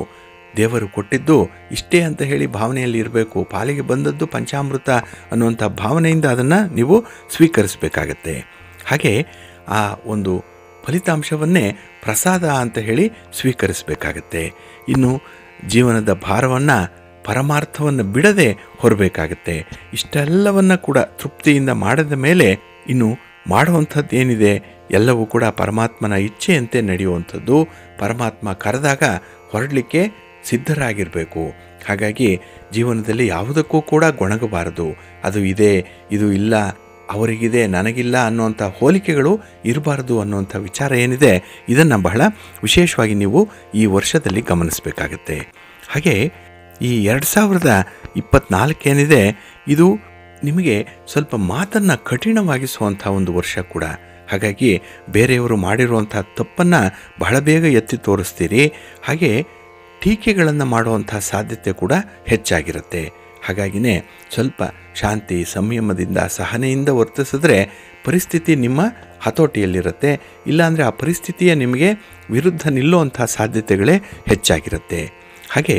ದೇವರು ಕೊಟ್ಟಿದ್ದು ಇಷ್ಟೇ ಅಂತ ಹೇಳಿ ಭಾವನೆಯಲ್ಲಿ ಇರಬೇಕು. ಪಾಲಿಗೆ ಬಂದದ್ದು ಪಂಚಾಮೃತ ಅನ್ನುವಂಥ ಭಾವನೆಯಿಂದ ಅದನ್ನು ನೀವು ಸ್ವೀಕರಿಸಬೇಕಾಗತ್ತೆ. ಹಾಗೆ ಆ ಒಂದು ಫಲಿತಾಂಶವನ್ನೇ ಪ್ರಸಾದ ಅಂತ ಹೇಳಿ ಸ್ವೀಕರಿಸಬೇಕಾಗತ್ತೆ. ಇನ್ನು ಜೀವನದ ಭಾರವನ್ನು, ಪರಮಾರ್ಥವನ್ನು ಬಿಡದೆ ಹೊರಬೇಕಾಗತ್ತೆ. ಇಷ್ಟೆಲ್ಲವನ್ನು ಕೂಡ ತೃಪ್ತಿಯಿಂದ ಮಾಡಿದ ಮೇಲೆ ಇನ್ನು ಮಾಡುವಂಥದ್ದು ಏನಿದೆ ಎಲ್ಲವೂ ಕೂಡ ಪರಮಾತ್ಮನ ಇಚ್ಛೆಯಂತೆ ನಡೆಯುವಂಥದ್ದು. ಪರಮಾತ್ಮ ಕರೆದಾಗ ಹೊರಡಲಿಕ್ಕೆ ಸಿದ್ಧರಾಗಿರಬೇಕು. ಹಾಗಾಗಿ ಜೀವನದಲ್ಲಿ ಯಾವುದಕ್ಕೂ ಕೂಡ ಗೊಣಗಬಾರದು. ಅದು ಇದೆ, ಇದು ಇಲ್ಲ, ಅವರಿಗಿದೆ ನನಗಿಲ್ಲ ಅನ್ನುವಂಥ ಹೋಲಿಕೆಗಳು ಇರಬಾರ್ದು ಅನ್ನುವಂಥ ವಿಚಾರ ಏನಿದೆ, ಇದನ್ನು ಬಹಳ ವಿಶೇಷವಾಗಿ ನೀವು ಈ ವರ್ಷದಲ್ಲಿ ಗಮನಿಸಬೇಕಾಗತ್ತೆ. ಹಾಗೆ ಈ 2024 ಏನಿದೆ, ಇದು ನಿಮಗೆ ಸ್ವಲ್ಪ ಮಾತನ್ನು ಕಠಿಣವಾಗಿಸುವಂಥ ಒಂದು ವರ್ಷ ಕೂಡ. ಹಾಗಾಗಿ ಬೇರೆಯವರು ಮಾಡಿರುವಂಥ ತಪ್ಪನ್ನು ಬಹಳ ಬೇಗ ಎತ್ತಿ ತೋರಿಸ್ತೀರಿ. ಹಾಗೆ ಟೀಕೆಗಳನ್ನು ಮಾಡುವಂಥ ಸಾಧ್ಯತೆ ಕೂಡ ಹೆಚ್ಚಾಗಿರುತ್ತೆ. ಹಾಗಾಗಿನೇ ಸ್ವಲ್ಪ ಶಾಂತಿ, ಸಂಯಮದಿಂದ, ಸಹನೆಯಿಂದ ವರ್ತಿಸಿದ್ರೆ ಪರಿಸ್ಥಿತಿ ನಿಮ್ಮ ಹತೋಟಿಯಲ್ಲಿರುತ್ತೆ. ಇಲ್ಲಾಂದರೆ ಆ ಪರಿಸ್ಥಿತಿಯ ನಿಮಗೆ ವಿರುದ್ಧ ನಿಲ್ಲುವಂಥ ಸಾಧ್ಯತೆಗಳೇ ಹೆಚ್ಚಾಗಿರುತ್ತೆ. ಹಾಗೆ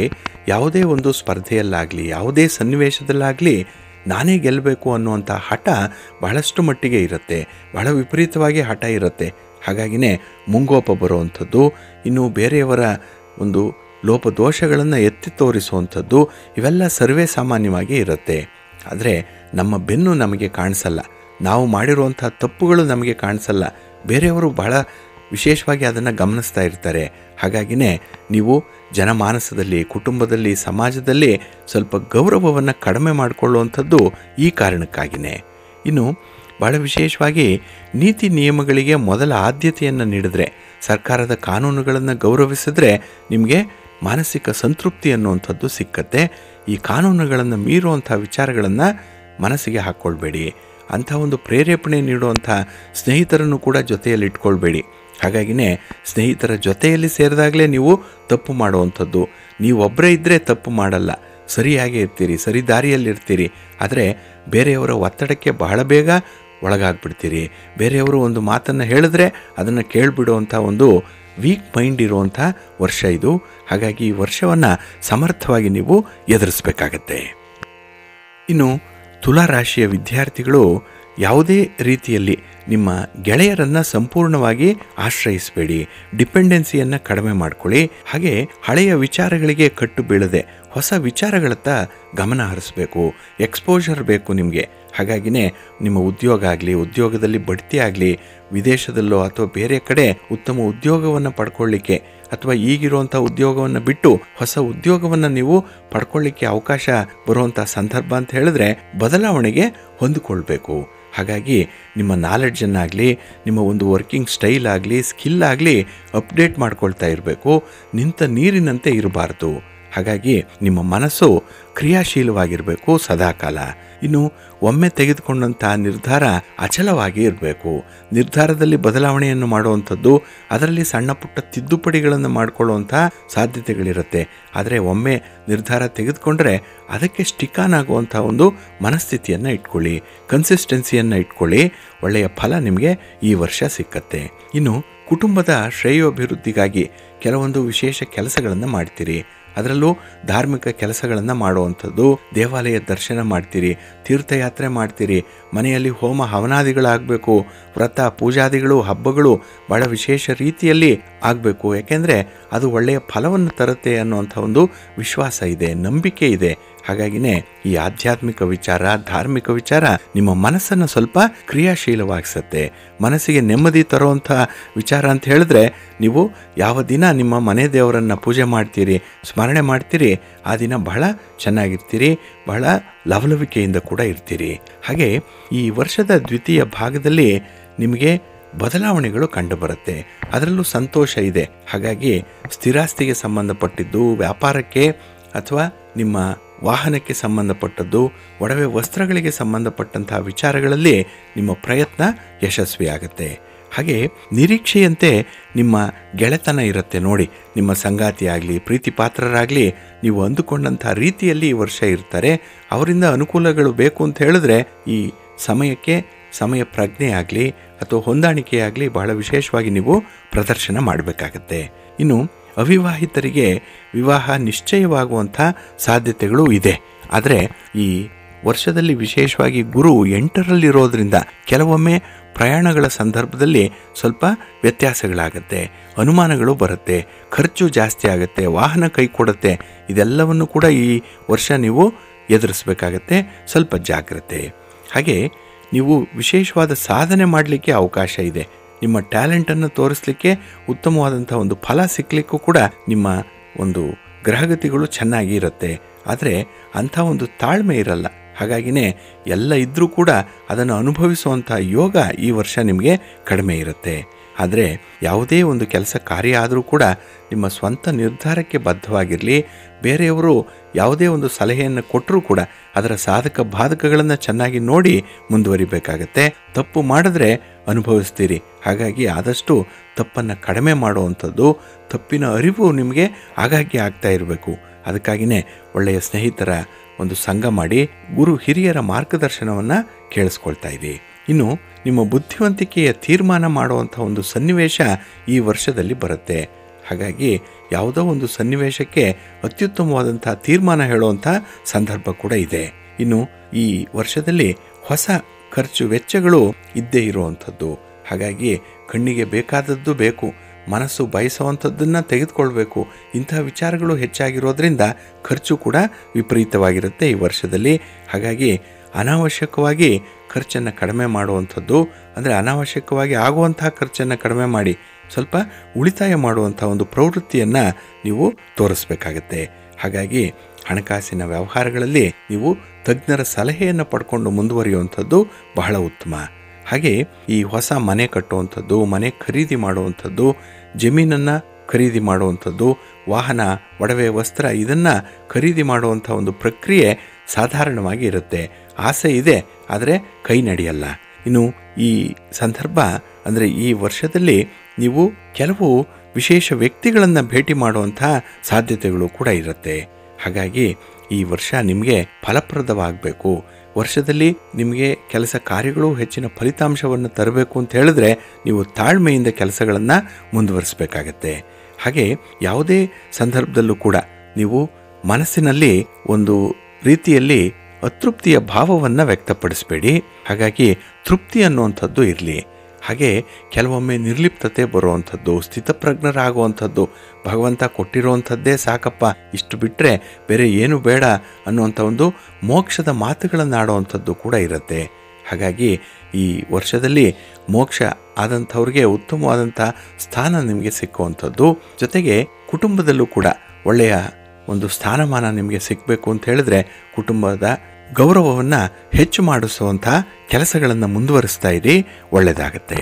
ಯಾವುದೇ ಒಂದು ಸ್ಪರ್ಧೆಯಲ್ಲಾಗಲಿ, ಯಾವುದೇ ಸನ್ನಿವೇಶದಲ್ಲಾಗಲಿ ನಾನೇ ಗೆಲ್ಲಬೇಕು ಅನ್ನುವಂಥ ಹಠ ಬಹಳಷ್ಟು ಮಟ್ಟಿಗೆ ಇರುತ್ತೆ. ಬಹಳ ವಿಪರೀತವಾಗಿ ಹಠ ಇರುತ್ತೆ. ಹಾಗಾಗಿನೇ ಮುಂಗೋಪ ಬರುವಂಥದ್ದು, ಇನ್ನು ಬೇರೆಯವರ ಒಂದು ಲೋಪದೋಷಗಳನ್ನು ಎತ್ತಿ ತೋರಿಸುವಂಥದ್ದು, ಇವೆಲ್ಲ ಸರ್ವೇ ಸಾಮಾನ್ಯವಾಗಿ ಇರುತ್ತೆ. ಆದರೆ ನಮ್ಮ ಬೆನ್ನು ನಮಗೆ ಕಾಣಿಸಲ್ಲ, ನಾವು ಮಾಡಿರುವಂಥ ತಪ್ಪುಗಳು ನಮಗೆ ಕಾಣಿಸಲ್ಲ. ಬೇರೆಯವರು ಬಹಳ ವಿಶೇಷವಾಗಿ ಅದನ್ನು ಗಮನಿಸ್ತಾ ಇರ್ತಾರೆ. ಹಾಗಾಗಿನೇ ನೀವು ಜನಮಾನಸದಲ್ಲಿ, ಕುಟುಂಬದಲ್ಲಿ, ಸಮಾಜದಲ್ಲಿ ಸ್ವಲ್ಪ ಗೌರವವನ್ನು ಕಡಿಮೆ ಮಾಡಿಕೊಳ್ಳುವಂಥದ್ದು ಈ ಕಾರಣಕ್ಕಾಗಿಯೇ. ಇನ್ನು ಭಾಳ ವಿಶೇಷವಾಗಿ ನೀತಿ ನಿಯಮಗಳಿಗೆ ಮೊದಲ ಆದ್ಯತೆಯನ್ನು ನೀಡಿದ್ರೆ, ಸರ್ಕಾರದ ಕಾನೂನುಗಳನ್ನು ಗೌರವಿಸಿದ್ರೆ ನಿಮಗೆ ಮಾನಸಿಕ ಸಂತೃಪ್ತಿ ಅನ್ನುವಂಥದ್ದು ಸಿಕ್ಕತ್ತೆ. ಈ ಕಾನೂನುಗಳನ್ನು ಮೀರುವಂಥ ವಿಚಾರಗಳನ್ನು ಮನಸ್ಸಿಗೆ ಹಾಕ್ಕೊಳ್ಬೇಡಿ. ಅಂಥ ಒಂದು ಪ್ರೇರೇಪಣೆ ನೀಡುವಂಥ ಸ್ನೇಹಿತರನ್ನು ಕೂಡ ಜೊತೆಯಲ್ಲಿ ಇಟ್ಕೊಳ್ಬೇಡಿ. ಹಾಗಾಗಿನೇ ಸ್ನೇಹಿತರ ಜೊತೆಯಲ್ಲಿ ಸೇರಿದಾಗಲೇ ನೀವು ತಪ್ಪು ಮಾಡುವಂಥದ್ದು. ನೀವೊಬ್ಬರೇ ಇದ್ದರೆ ತಪ್ಪು ಮಾಡಲ್ಲ, ಸರಿಯಾಗಿ ಇರ್ತೀರಿ, ಸರಿ ದಾರಿಯಲ್ಲಿರ್ತೀರಿ. ಆದರೆ ಬೇರೆಯವರ ಒತ್ತಡಕ್ಕೆ ಬಹಳ ಬೇಗ ಒಳಗಾಗ್ಬಿಡ್ತೀರಿ. ಬೇರೆಯವರು ಒಂದು ಮಾತನ್ನು ಹೇಳಿದ್ರೆ ಅದನ್ನು ಕೇಳಿಬಿಡುವಂಥ ಒಂದು ವೀಕ್ ಮೈಂಡ್ ಇರುವಂಥ ವರ್ಷ ಇದು. ಹಾಗಾಗಿ ಈ ವರ್ಷವನ್ನು ಸಮರ್ಥವಾಗಿ ನೀವು ಎದುರಿಸಬೇಕಾಗತ್ತೆ. ಇನ್ನು ತುಲಾ ರಾಶಿಯ ವಿದ್ಯಾರ್ಥಿಗಳು ಯಾವುದೇ ರೀತಿಯಲ್ಲಿ ನಿಮ್ಮ ಗೆಳೆಯರನ್ನು ಸಂಪೂರ್ಣವಾಗಿ ಆಶ್ರಯಿಸಬೇಡಿ. ಡಿಪೆಂಡೆನ್ಸಿಯನ್ನು ಕಡಿಮೆ ಮಾಡ್ಕೊಳ್ಳಿ. ಹಾಗೆ ಹಳೆಯ ವಿಚಾರಗಳಿಗೆ ಕಟ್ಟು ಬೀಳದೆ ಹೊಸ ವಿಚಾರಗಳತ್ತ ಗಮನ ಹರಿಸಬೇಕು. ಎಕ್ಸ್ಪೋಜರ್ ಬೇಕು ನಿಮಗೆ. ಹಾಗಾಗಿನೇ ನಿಮ್ಮ ಉದ್ಯೋಗ ಆಗಲಿ, ಉದ್ಯೋಗದಲ್ಲಿ ಬಡ್ತಿ ಆಗಲಿ, ವಿದೇಶದಲ್ಲೋ ಅಥವಾ ಬೇರೆ ಕಡೆ ಉತ್ತಮ ಉದ್ಯೋಗವನ್ನು ಪಡ್ಕೊಳ್ಳಿಕ್ಕೆ ಅಥವಾ ಈಗಿರುವಂಥ ಉದ್ಯೋಗವನ್ನು ಬಿಟ್ಟು ಹೊಸ ಉದ್ಯೋಗವನ್ನು ನೀವು ಪಡ್ಕೊಳ್ಳಿಕ್ಕೆ ಅವಕಾಶ ಬರುವಂಥ ಸಂದರ್ಭ ಅಂತ ಹೇಳಿದ್ರೆ ಬದಲಾವಣೆಗೆ ಹೊಂದಿಕೊಳ್ಬೇಕು. ಹಾಗಾಗಿ ನಿಮ್ಮ ನಾಲೆಡ್ಜನ್ನಾಗಲಿ, ನಿಮ್ಮ ಒಂದು ವರ್ಕಿಂಗ್ ಸ್ಟೈಲ್ ಆಗಲಿ, ಸ್ಕಿಲ್ ಆಗಲಿ ಅಪ್ಡೇಟ್ ಮಾಡ್ಕೊಳ್ತಾ ಇರಬೇಕು. ನಿಂತ ನೀರಿನಂತೆ ಇರಬಾರ್ದು. ಹಾಗಾಗಿ ನಿಮ್ಮ ಮನಸ್ಸು ಕ್ರಿಯಾಶೀಲವಾಗಿರಬೇಕು ಸದಾಕಾಲ. ಇನ್ನು ಒಮ್ಮೆ ತೆಗೆದುಕೊಂಡಂಥ ನಿರ್ಧಾರ ಅಚಲವಾಗಿ ಇರಬೇಕು. ನಿರ್ಧಾರದಲ್ಲಿ ಬದಲಾವಣೆಯನ್ನು ಮಾಡುವಂಥದ್ದು, ಅದರಲ್ಲಿ ಸಣ್ಣ ಪುಟ್ಟ ತಿದ್ದುಪಡಿಗಳನ್ನು ಮಾಡಿಕೊಳ್ಳುವಂಥ ಸಾಧ್ಯತೆಗಳಿರುತ್ತೆ. ಆದರೆ ಒಮ್ಮೆ ನಿರ್ಧಾರ ತೆಗೆದುಕೊಂಡ್ರೆ ಅದಕ್ಕೆ ಸ್ಟಿಕ್ ಆನ್ ಆಗುವಂಥ ಒಂದು ಮನಸ್ಥಿತಿಯನ್ನು ಇಟ್ಕೊಳ್ಳಿ, ಕನ್ಸಿಸ್ಟೆನ್ಸಿಯನ್ನು ಇಟ್ಕೊಳ್ಳಿ. ಒಳ್ಳೆಯ ಫಲ ನಿಮಗೆ ಈ ವರ್ಷ ಸಿಕ್ಕತ್ತೆ. ಇನ್ನು ಕುಟುಂಬದ ಶ್ರೇಯೋಭಿವೃದ್ಧಿಗಾಗಿ ಕೆಲವೊಂದು ವಿಶೇಷ ಕೆಲಸಗಳನ್ನು ಮಾಡ್ತೀರಿ. ಅದರಲ್ಲೂ ಧಾರ್ಮಿಕ ಕೆಲಸಗಳನ್ನು ಮಾಡುವಂಥದ್ದು, ದೇವಾಲಯ ದರ್ಶನ ಮಾಡ್ತೀರಿ, ತೀರ್ಥಯಾತ್ರೆ ಮಾಡ್ತೀರಿ, ಮನೆಯಲ್ಲಿ ಹೋಮ ಹವನಾದಿಗಳಾಗಬೇಕು, ವ್ರತ ಪೂಜಾದಿಗಳು ಹಬ್ಬಗಳು ಬಹಳ ವಿಶೇಷ ರೀತಿಯಲ್ಲಿ ಆಗಬೇಕು. ಯಾಕೆಂದರೆ ಅದು ಒಳ್ಳೆಯ ಫಲವನ್ನು ತರುತ್ತೆ ಅನ್ನುವಂಥ ಒಂದು ವಿಶ್ವಾಸ ಇದೆ, ನಂಬಿಕೆ ಇದೆ. ಹಾಗಾಗಿನೇ ಈ ಆಧ್ಯಾತ್ಮಿಕ ವಿಚಾರ, ಧಾರ್ಮಿಕ ವಿಚಾರ ನಿಮ್ಮ ಮನಸ್ಸನ್ನು ಸ್ವಲ್ಪ ಕ್ರಿಯಾಶೀಲವಾಗಿಸುತ್ತೆ. ಮನಸ್ಸಿಗೆ ನೆಮ್ಮದಿ ತರುವಂಥ ವಿಚಾರ ಅಂತ ಹೇಳಿದ್ರೆ, ನೀವು ಯಾವ ದಿನ ನಿಮ್ಮ ಮನೆ ದೇವರನ್ನು ಪೂಜೆ ಮಾಡ್ತೀರಿ, ಸ್ಮರಣೆ ಮಾಡ್ತೀರಿ, ಆ ದಿನ ಬಹಳ ಚೆನ್ನಾಗಿರ್ತೀರಿ, ಬಹಳ ಲವಲವಿಕೆಯಿಂದ ಕೂಡ ಇರ್ತೀರಿ. ಹಾಗೆ ಈ ವರ್ಷದ ದ್ವಿತೀಯ ಭಾಗದಲ್ಲಿ ನಿಮಗೆ ಬದಲಾವಣೆಗಳು ಕಂಡುಬರುತ್ತೆ. ಅದರಲ್ಲೂ ಸಂತೋಷ ಇದೆ. ಹಾಗಾಗಿ ಸ್ಥಿರಾಸ್ತಿಗೆ ಸಂಬಂಧಪಟ್ಟಿದ್ದು, ವ್ಯಾಪಾರಕ್ಕೆ ಅಥವಾ ನಿಮ್ಮ ವಾಹನಕ್ಕೆ ಸಂಬಂಧಪಟ್ಟದ್ದು, ಒಡವೆ ವಸ್ತ್ರಗಳಿಗೆ ಸಂಬಂಧಪಟ್ಟಂತಹ ವಿಚಾರಗಳಲ್ಲಿ ನಿಮ್ಮ ಪ್ರಯತ್ನ ಯಶಸ್ವಿಯಾಗುತ್ತೆ. ಹಾಗೆ ನಿರೀಕ್ಷೆಯಂತೆ ನಿಮ್ಮ ಗೆಳೆತನ ಇರುತ್ತೆ ನೋಡಿ. ನಿಮ್ಮ ಸಂಗಾತಿ ಆಗಲಿ, ಪ್ರೀತಿ ಪಾತ್ರರಾಗಲಿ, ನೀವು ಅಂದುಕೊಂಡಂಥ ರೀತಿಯಲ್ಲಿ ಈ ವರ್ಷ ಇರ್ತಾರೆ. ಅವರಿಂದ ಅನುಕೂಲಗಳು ಬೇಕು ಅಂತ ಹೇಳಿದ್ರೆ ಈ ಸಮಯಕ್ಕೆ ಸಮಯ ಪ್ರಜ್ಞೆ ಆಗಲಿ ಅಥವಾ ಹೊಂದಾಣಿಕೆಯಾಗಲಿ ಬಹಳ ವಿಶೇಷವಾಗಿ ನೀವು ಪ್ರದರ್ಶನ ಮಾಡಬೇಕಾಗತ್ತೆ. ಇನ್ನು ಅವಿವಾಹಿತರಿಗೆ ವಿವಾಹ ನಿಶ್ಚಯವಾಗುವಂಥ ಸಾಧ್ಯತೆಗಳು ಇದೆ. ಆದರೆ ಈ ವರ್ಷದಲ್ಲಿ ವಿಶೇಷವಾಗಿ ಗುರು 8ರಲ್ಲಿರೋದ್ರಿಂದ ಕೆಲವೊಮ್ಮೆ ಪ್ರಯಾಣಗಳ ಸಂದರ್ಭದಲ್ಲಿ ಸ್ವಲ್ಪ ವ್ಯತ್ಯಾಸಗಳಾಗತ್ತೆ, ಅನುಮಾನಗಳು ಬರುತ್ತೆ, ಖರ್ಚು ಜಾಸ್ತಿ ಆಗುತ್ತೆ, ವಾಹನ ಕೈ ಕೊಡುತ್ತೆ. ಇದೆಲ್ಲವನ್ನು ಕೂಡ ಈ ವರ್ಷ ನೀವು ಎದುರಿಸಬೇಕಾಗತ್ತೆ. ಸ್ವಲ್ಪ ಜಾಗ್ರತೆ. ಹಾಗೆ ನೀವು ವಿಶೇಷವಾದ ಸಾಧನೆ ಮಾಡಲಿಕ್ಕೆ ಅವಕಾಶ ಇದೆ. ನಿಮ್ಮ ಟ್ಯಾಲೆಂಟನ್ನು ತೋರಿಸಲಿಕ್ಕೆ ಉತ್ತಮವಾದಂಥ ಒಂದು ಫಲ ಸಿಕ್ಕಲಿಕ್ಕೂ ಕೂಡ ನಿಮ್ಮ ಒಂದು ಗ್ರಹಗತಿಗಳು ಚೆನ್ನಾಗಿ ಇರುತ್ತೆ. ಆದರೆ ಅಂಥ ಒಂದು ತಾಳ್ಮೆ ಇರಲ್ಲ. ಹಾಗಾಗಿನೇ ಎಲ್ಲ ಇದ್ದರೂ ಕೂಡ ಅದನ್ನು ಅನುಭವಿಸುವಂಥ ಯೋಗ ಈ ವರ್ಷ ನಿಮಗೆ ಕಡಿಮೆ ಇರುತ್ತೆ. ಆದರೆ ಯಾವುದೇ ಒಂದು ಕೆಲಸ ಕಾರ್ಯ ಆದರೂ ಕೂಡ ನಿಮ್ಮ ಸ್ವಂತ ನಿರ್ಧಾರಕ್ಕೆ ಬದ್ಧವಾಗಿರಲಿ. ಬೇರೆಯವರು ಯಾವುದೇ ಒಂದು ಸಲಹೆಯನ್ನು ಕೊಟ್ಟರೂ ಕೂಡ ಅದರ ಸಾಧಕ ಬಾಧಕಗಳನ್ನು ಚೆನ್ನಾಗಿ ನೋಡಿ ಮುಂದುವರಿಬೇಕಾಗತ್ತೆ. ತಪ್ಪು ಮಾಡಿದ್ರೆ ಅನುಭವಿಸ್ತೀರಿ. ಹಾಗಾಗಿ ಆದಷ್ಟು ತಪ್ಪನ್ನು ಕಡಿಮೆ ಮಾಡುವಂಥದ್ದು, ತಪ್ಪಿನ ಅರಿವು ನಿಮಗೆ ಆಗಾಗ್ಗೆ ಆಗ್ತಾ ಇರಬೇಕು. ಅದಕ್ಕಾಗಿಯೇ ಒಳ್ಳೆಯ ಸ್ನೇಹಿತರ ಒಂದು ಸಂಘ ಮಾಡಿ ಗುರು ಹಿರಿಯರ ಮಾರ್ಗದರ್ಶನವನ್ನು ಕೇಳಿಸ್ಕೊಳ್ತಾ ಇದ್ದೀವಿ. ಇನ್ನು ನಿಮ್ಮ ಬುದ್ಧಿವಂತಿಕೆಯ ತೀರ್ಮಾನ ಮಾಡುವಂಥ ಒಂದು ಸನ್ನಿವೇಶ ಈ ವರ್ಷದಲ್ಲಿ ಬರುತ್ತೆ. ಹಾಗಾಗಿ ಯಾವುದೋ ಒಂದು ಸನ್ನಿವೇಶಕ್ಕೆ ಅತ್ಯುತ್ತಮವಾದಂಥ ತೀರ್ಮಾನ ಹೇಳುವಂಥ ಸಂದರ್ಭ ಕೂಡ ಇದೆ. ಇನ್ನು ಈ ವರ್ಷದಲ್ಲಿ ಹೊಸ ಖರ್ಚು ವೆಚ್ಚಗಳು ಇದ್ದೇ ಇರುವಂಥದ್ದು. ಹಾಗಾಗಿ ಕಣ್ಣಿಗೆ ಬೇಕಾದದ್ದು ಬೇಕು, ಮನಸ್ಸು ಬಯಸುವಂಥದ್ದನ್ನು ತೆಗೆದುಕೊಳ್ಬೇಕು. ಇಂಥ ವಿಚಾರಗಳು ಹೆಚ್ಚಾಗಿರೋದ್ರಿಂದ ಖರ್ಚು ಕೂಡ ವಿಪರೀತವಾಗಿರುತ್ತೆ ಈ ವರ್ಷದಲ್ಲಿ. ಹಾಗಾಗಿ ಅನಾವಶ್ಯಕವಾಗಿ ಖರ್ಚನ್ನು ಕಡಿಮೆ ಮಾಡುವಂಥದ್ದು, ಅಂದರೆ ಅನಾವಶ್ಯಕವಾಗಿ ಆಗುವಂತಹ ಖರ್ಚನ್ನು ಕಡಿಮೆ ಮಾಡಿ ಸ್ವಲ್ಪ ಉಳಿತಾಯ ಮಾಡುವಂಥ ಒಂದು ಪ್ರವೃತ್ತಿಯನ್ನು ನೀವು ತೋರಿಸ್ಬೇಕಾಗತ್ತೆ. ಹಾಗಾಗಿ ಹಣಕಾಸಿನ ವ್ಯವಹಾರಗಳಲ್ಲಿ ನೀವು ತಜ್ಞರ ಸಲಹೆಯನ್ನು ಪಡ್ಕೊಂಡು ಮುಂದುವರಿಯುವಂಥದ್ದು ಬಹಳ ಉತ್ತಮ. ಹಾಗೆ ಈ ಹೊಸ ಮನೆ ಕಟ್ಟುವಂಥದ್ದು, ಮನೆ ಖರೀದಿ ಮಾಡುವಂಥದ್ದು, ಜಮೀನನ್ನು ಖರೀದಿ ಮಾಡುವಂಥದ್ದು, ವಾಹನ, ಒಡವೆ ವಸ್ತ್ರ ಇದನ್ನು ಖರೀದಿ ಮಾಡುವಂಥ ಒಂದು ಪ್ರಕ್ರಿಯೆ ಸಾಧಾರಣವಾಗಿ ಇರುತ್ತೆ. ಆಸೆ ಇದೆ, ಆದರೆ ಕೈ ನಡೆಯಲ್ಲ. ಇನ್ನು ಈ ಸಂದರ್ಭ ಅಂದರೆ ಈ ವರ್ಷದಲ್ಲಿ ನೀವು ಕೆಲವು ವಿಶೇಷ ವ್ಯಕ್ತಿಗಳನ್ನು ಭೇಟಿ ಮಾಡುವಂಥ ಸಾಧ್ಯತೆಗಳು ಕೂಡ ಇರುತ್ತೆ. ಹಾಗಾಗಿ ಈ ವರ್ಷ ನಿಮಗೆ ಫಲಪ್ರದವಾಗಬೇಕು, ವರ್ಷದಲ್ಲಿ ನಿಮಗೆ ಕೆಲಸ ಕಾರ್ಯಗಳು ಹೆಚ್ಚಿನ ಫಲಿತಾಂಶವನ್ನು ತರಬೇಕು ಅಂತ ಹೇಳಿದ್ರೆ ನೀವು ತಾಳ್ಮೆಯಿಂದ ಕೆಲಸಗಳನ್ನು ಮುಂದುವರಿಸಬೇಕಾಗತ್ತೆ. ಹಾಗೆ ಯಾವುದೇ ಸಂದರ್ಭದಲ್ಲೂ ಕೂಡ ನೀವು ಮನಸ್ಸಿನಲ್ಲಿ ಒಂದು ರೀತಿಯಲ್ಲಿ ಅತೃಪ್ತಿಯ ಭಾವವನ್ನು ವ್ಯಕ್ತಪಡಿಸಬೇಡಿ. ಹಾಗಾಗಿ ತೃಪ್ತಿ ಅನ್ನುವಂಥದ್ದು ಇರಲಿ. ಹಾಗೆ ಕೆಲವೊಮ್ಮೆ ನಿರ್ಲಿಪ್ತತೆ ಬರುವಂಥದ್ದು, ಸ್ಥಿತಪ್ರಜ್ಞರಾಗುವಂಥದ್ದು, ಭಗವಂತ ಕೊಟ್ಟಿರುವಂಥದ್ದೇ ಸಾಕಪ್ಪ, ಇಷ್ಟು ಬಿಟ್ಟರೆ ಬೇರೆ ಏನು ಬೇಡ ಅನ್ನುವಂಥ ಒಂದು ಮೋಕ್ಷದ ಮಾತುಗಳನ್ನು ಆಡುವಂಥದ್ದು ಕೂಡ ಇರುತ್ತೆ. ಹಾಗಾಗಿ ಈ ವರ್ಷದಲ್ಲಿ ಮೋಕ್ಷ ಆದಂಥವ್ರಿಗೆ ಉತ್ತಮವಾದಂಥ ಸ್ಥಾನ ನಿಮಗೆ ಸಿಕ್ಕುವಂಥದ್ದು, ಜೊತೆಗೆ ಕುಟುಂಬದಲ್ಲೂ ಕೂಡ ಒಳ್ಳೆಯ ಒಂದು ಸ್ಥಾನಮಾನ ನಿಮಗೆ ಸಿಗಬೇಕು ಅಂತ ಹೇಳಿದ್ರೆ ಕುಟುಂಬದ ಗೌರವವನ್ನು ಹೆಚ್ಚು ಮಾಡಿಸುವಂಥ ಕೆಲಸಗಳನ್ನು ಮುಂದುವರಿಸ್ತಾ ಇರಿ, ಒಳ್ಳೆಯದಾಗತ್ತೆ.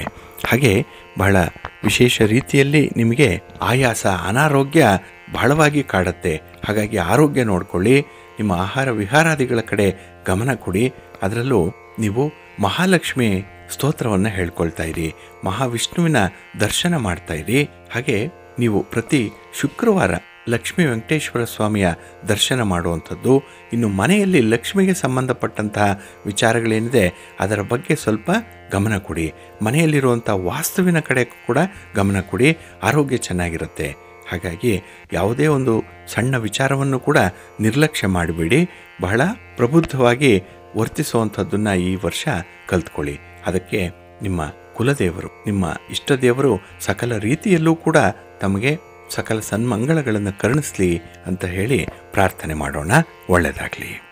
ಹಾಗೆ ಬಹಳ ವಿಶೇಷ ರೀತಿಯಲ್ಲಿ ನಿಮಗೆ ಆಯಾಸ, ಅನಾರೋಗ್ಯ ಬಹಳವಾಗಿ ಕಾಡುತ್ತೆ. ಹಾಗಾಗಿ ಆರೋಗ್ಯ ನೋಡಿಕೊಳ್ಳಿ, ನಿಮ್ಮ ಆಹಾರ ವಿಹಾರಾದಿಗಳ ಕಡೆ ಗಮನ ಕೊಡಿ. ಅದರಲ್ಲೂ ನೀವು ಮಹಾಲಕ್ಷ್ಮಿ ಸ್ತೋತ್ರವನ್ನು ಹೇಳ್ಕೊಳ್ತಾ ಇರಿ, ಮಹಾವಿಷ್ಣುವಿನ ದರ್ಶನ ಮಾಡ್ತಾ ಇರಿ. ಹಾಗೆ ನೀವು ಪ್ರತಿ ಶುಕ್ರವಾರ ಲಕ್ಷ್ಮೀ ವೆಂಕಟೇಶ್ವರ ಸ್ವಾಮಿಯ ದರ್ಶನ ಮಾಡುವಂಥದ್ದು, ಇನ್ನು ಮನೆಯಲ್ಲಿ ಲಕ್ಷ್ಮಿಗೆ ಸಂಬಂಧಪಟ್ಟಂತಹ ವಿಚಾರಗಳೇನಿದೆ ಅದರ ಬಗ್ಗೆ ಸ್ವಲ್ಪ ಗಮನ ಕೊಡಿ. ಮನೆಯಲ್ಲಿರುವಂಥ ವಾಸ್ತುವಿನ ಕಡೆ ಕೂಡ ಗಮನ ಕೊಡಿ, ಆರೋಗ್ಯ ಚೆನ್ನಾಗಿರುತ್ತೆ. ಹಾಗಾಗಿ ಯಾವುದೇ ಒಂದು ಸಣ್ಣ ವಿಚಾರವನ್ನು ಕೂಡ ನಿರ್ಲಕ್ಷ್ಯ ಮಾಡಬೇಡಿ. ಬಹಳ ಪ್ರಬುದ್ಧವಾಗಿ ವರ್ತಿಸುವಂಥದ್ದನ್ನು ಈ ವರ್ಷ ಕಲ್ತ್ಕೊಳ್ಳಿ. ಅದಕ್ಕೆ ನಿಮ್ಮ ಕುಲದೇವರು, ನಿಮ್ಮ ಇಷ್ಟ ದೇವರು ಸಕಲ ರೀತಿಯಲ್ಲೂ ಕೂಡ ತಮಗೆ ಸಕಲ ಸನ್ಮಂಗಳಗಳನ್ನು ಕರುಣಿಸಲಿ ಅಂತ ಹೇಳಿ ಪ್ರಾರ್ಥನೆ ಮಾಡೋಣ. ಒಳ್ಳೆಯದಾಗಲಿ.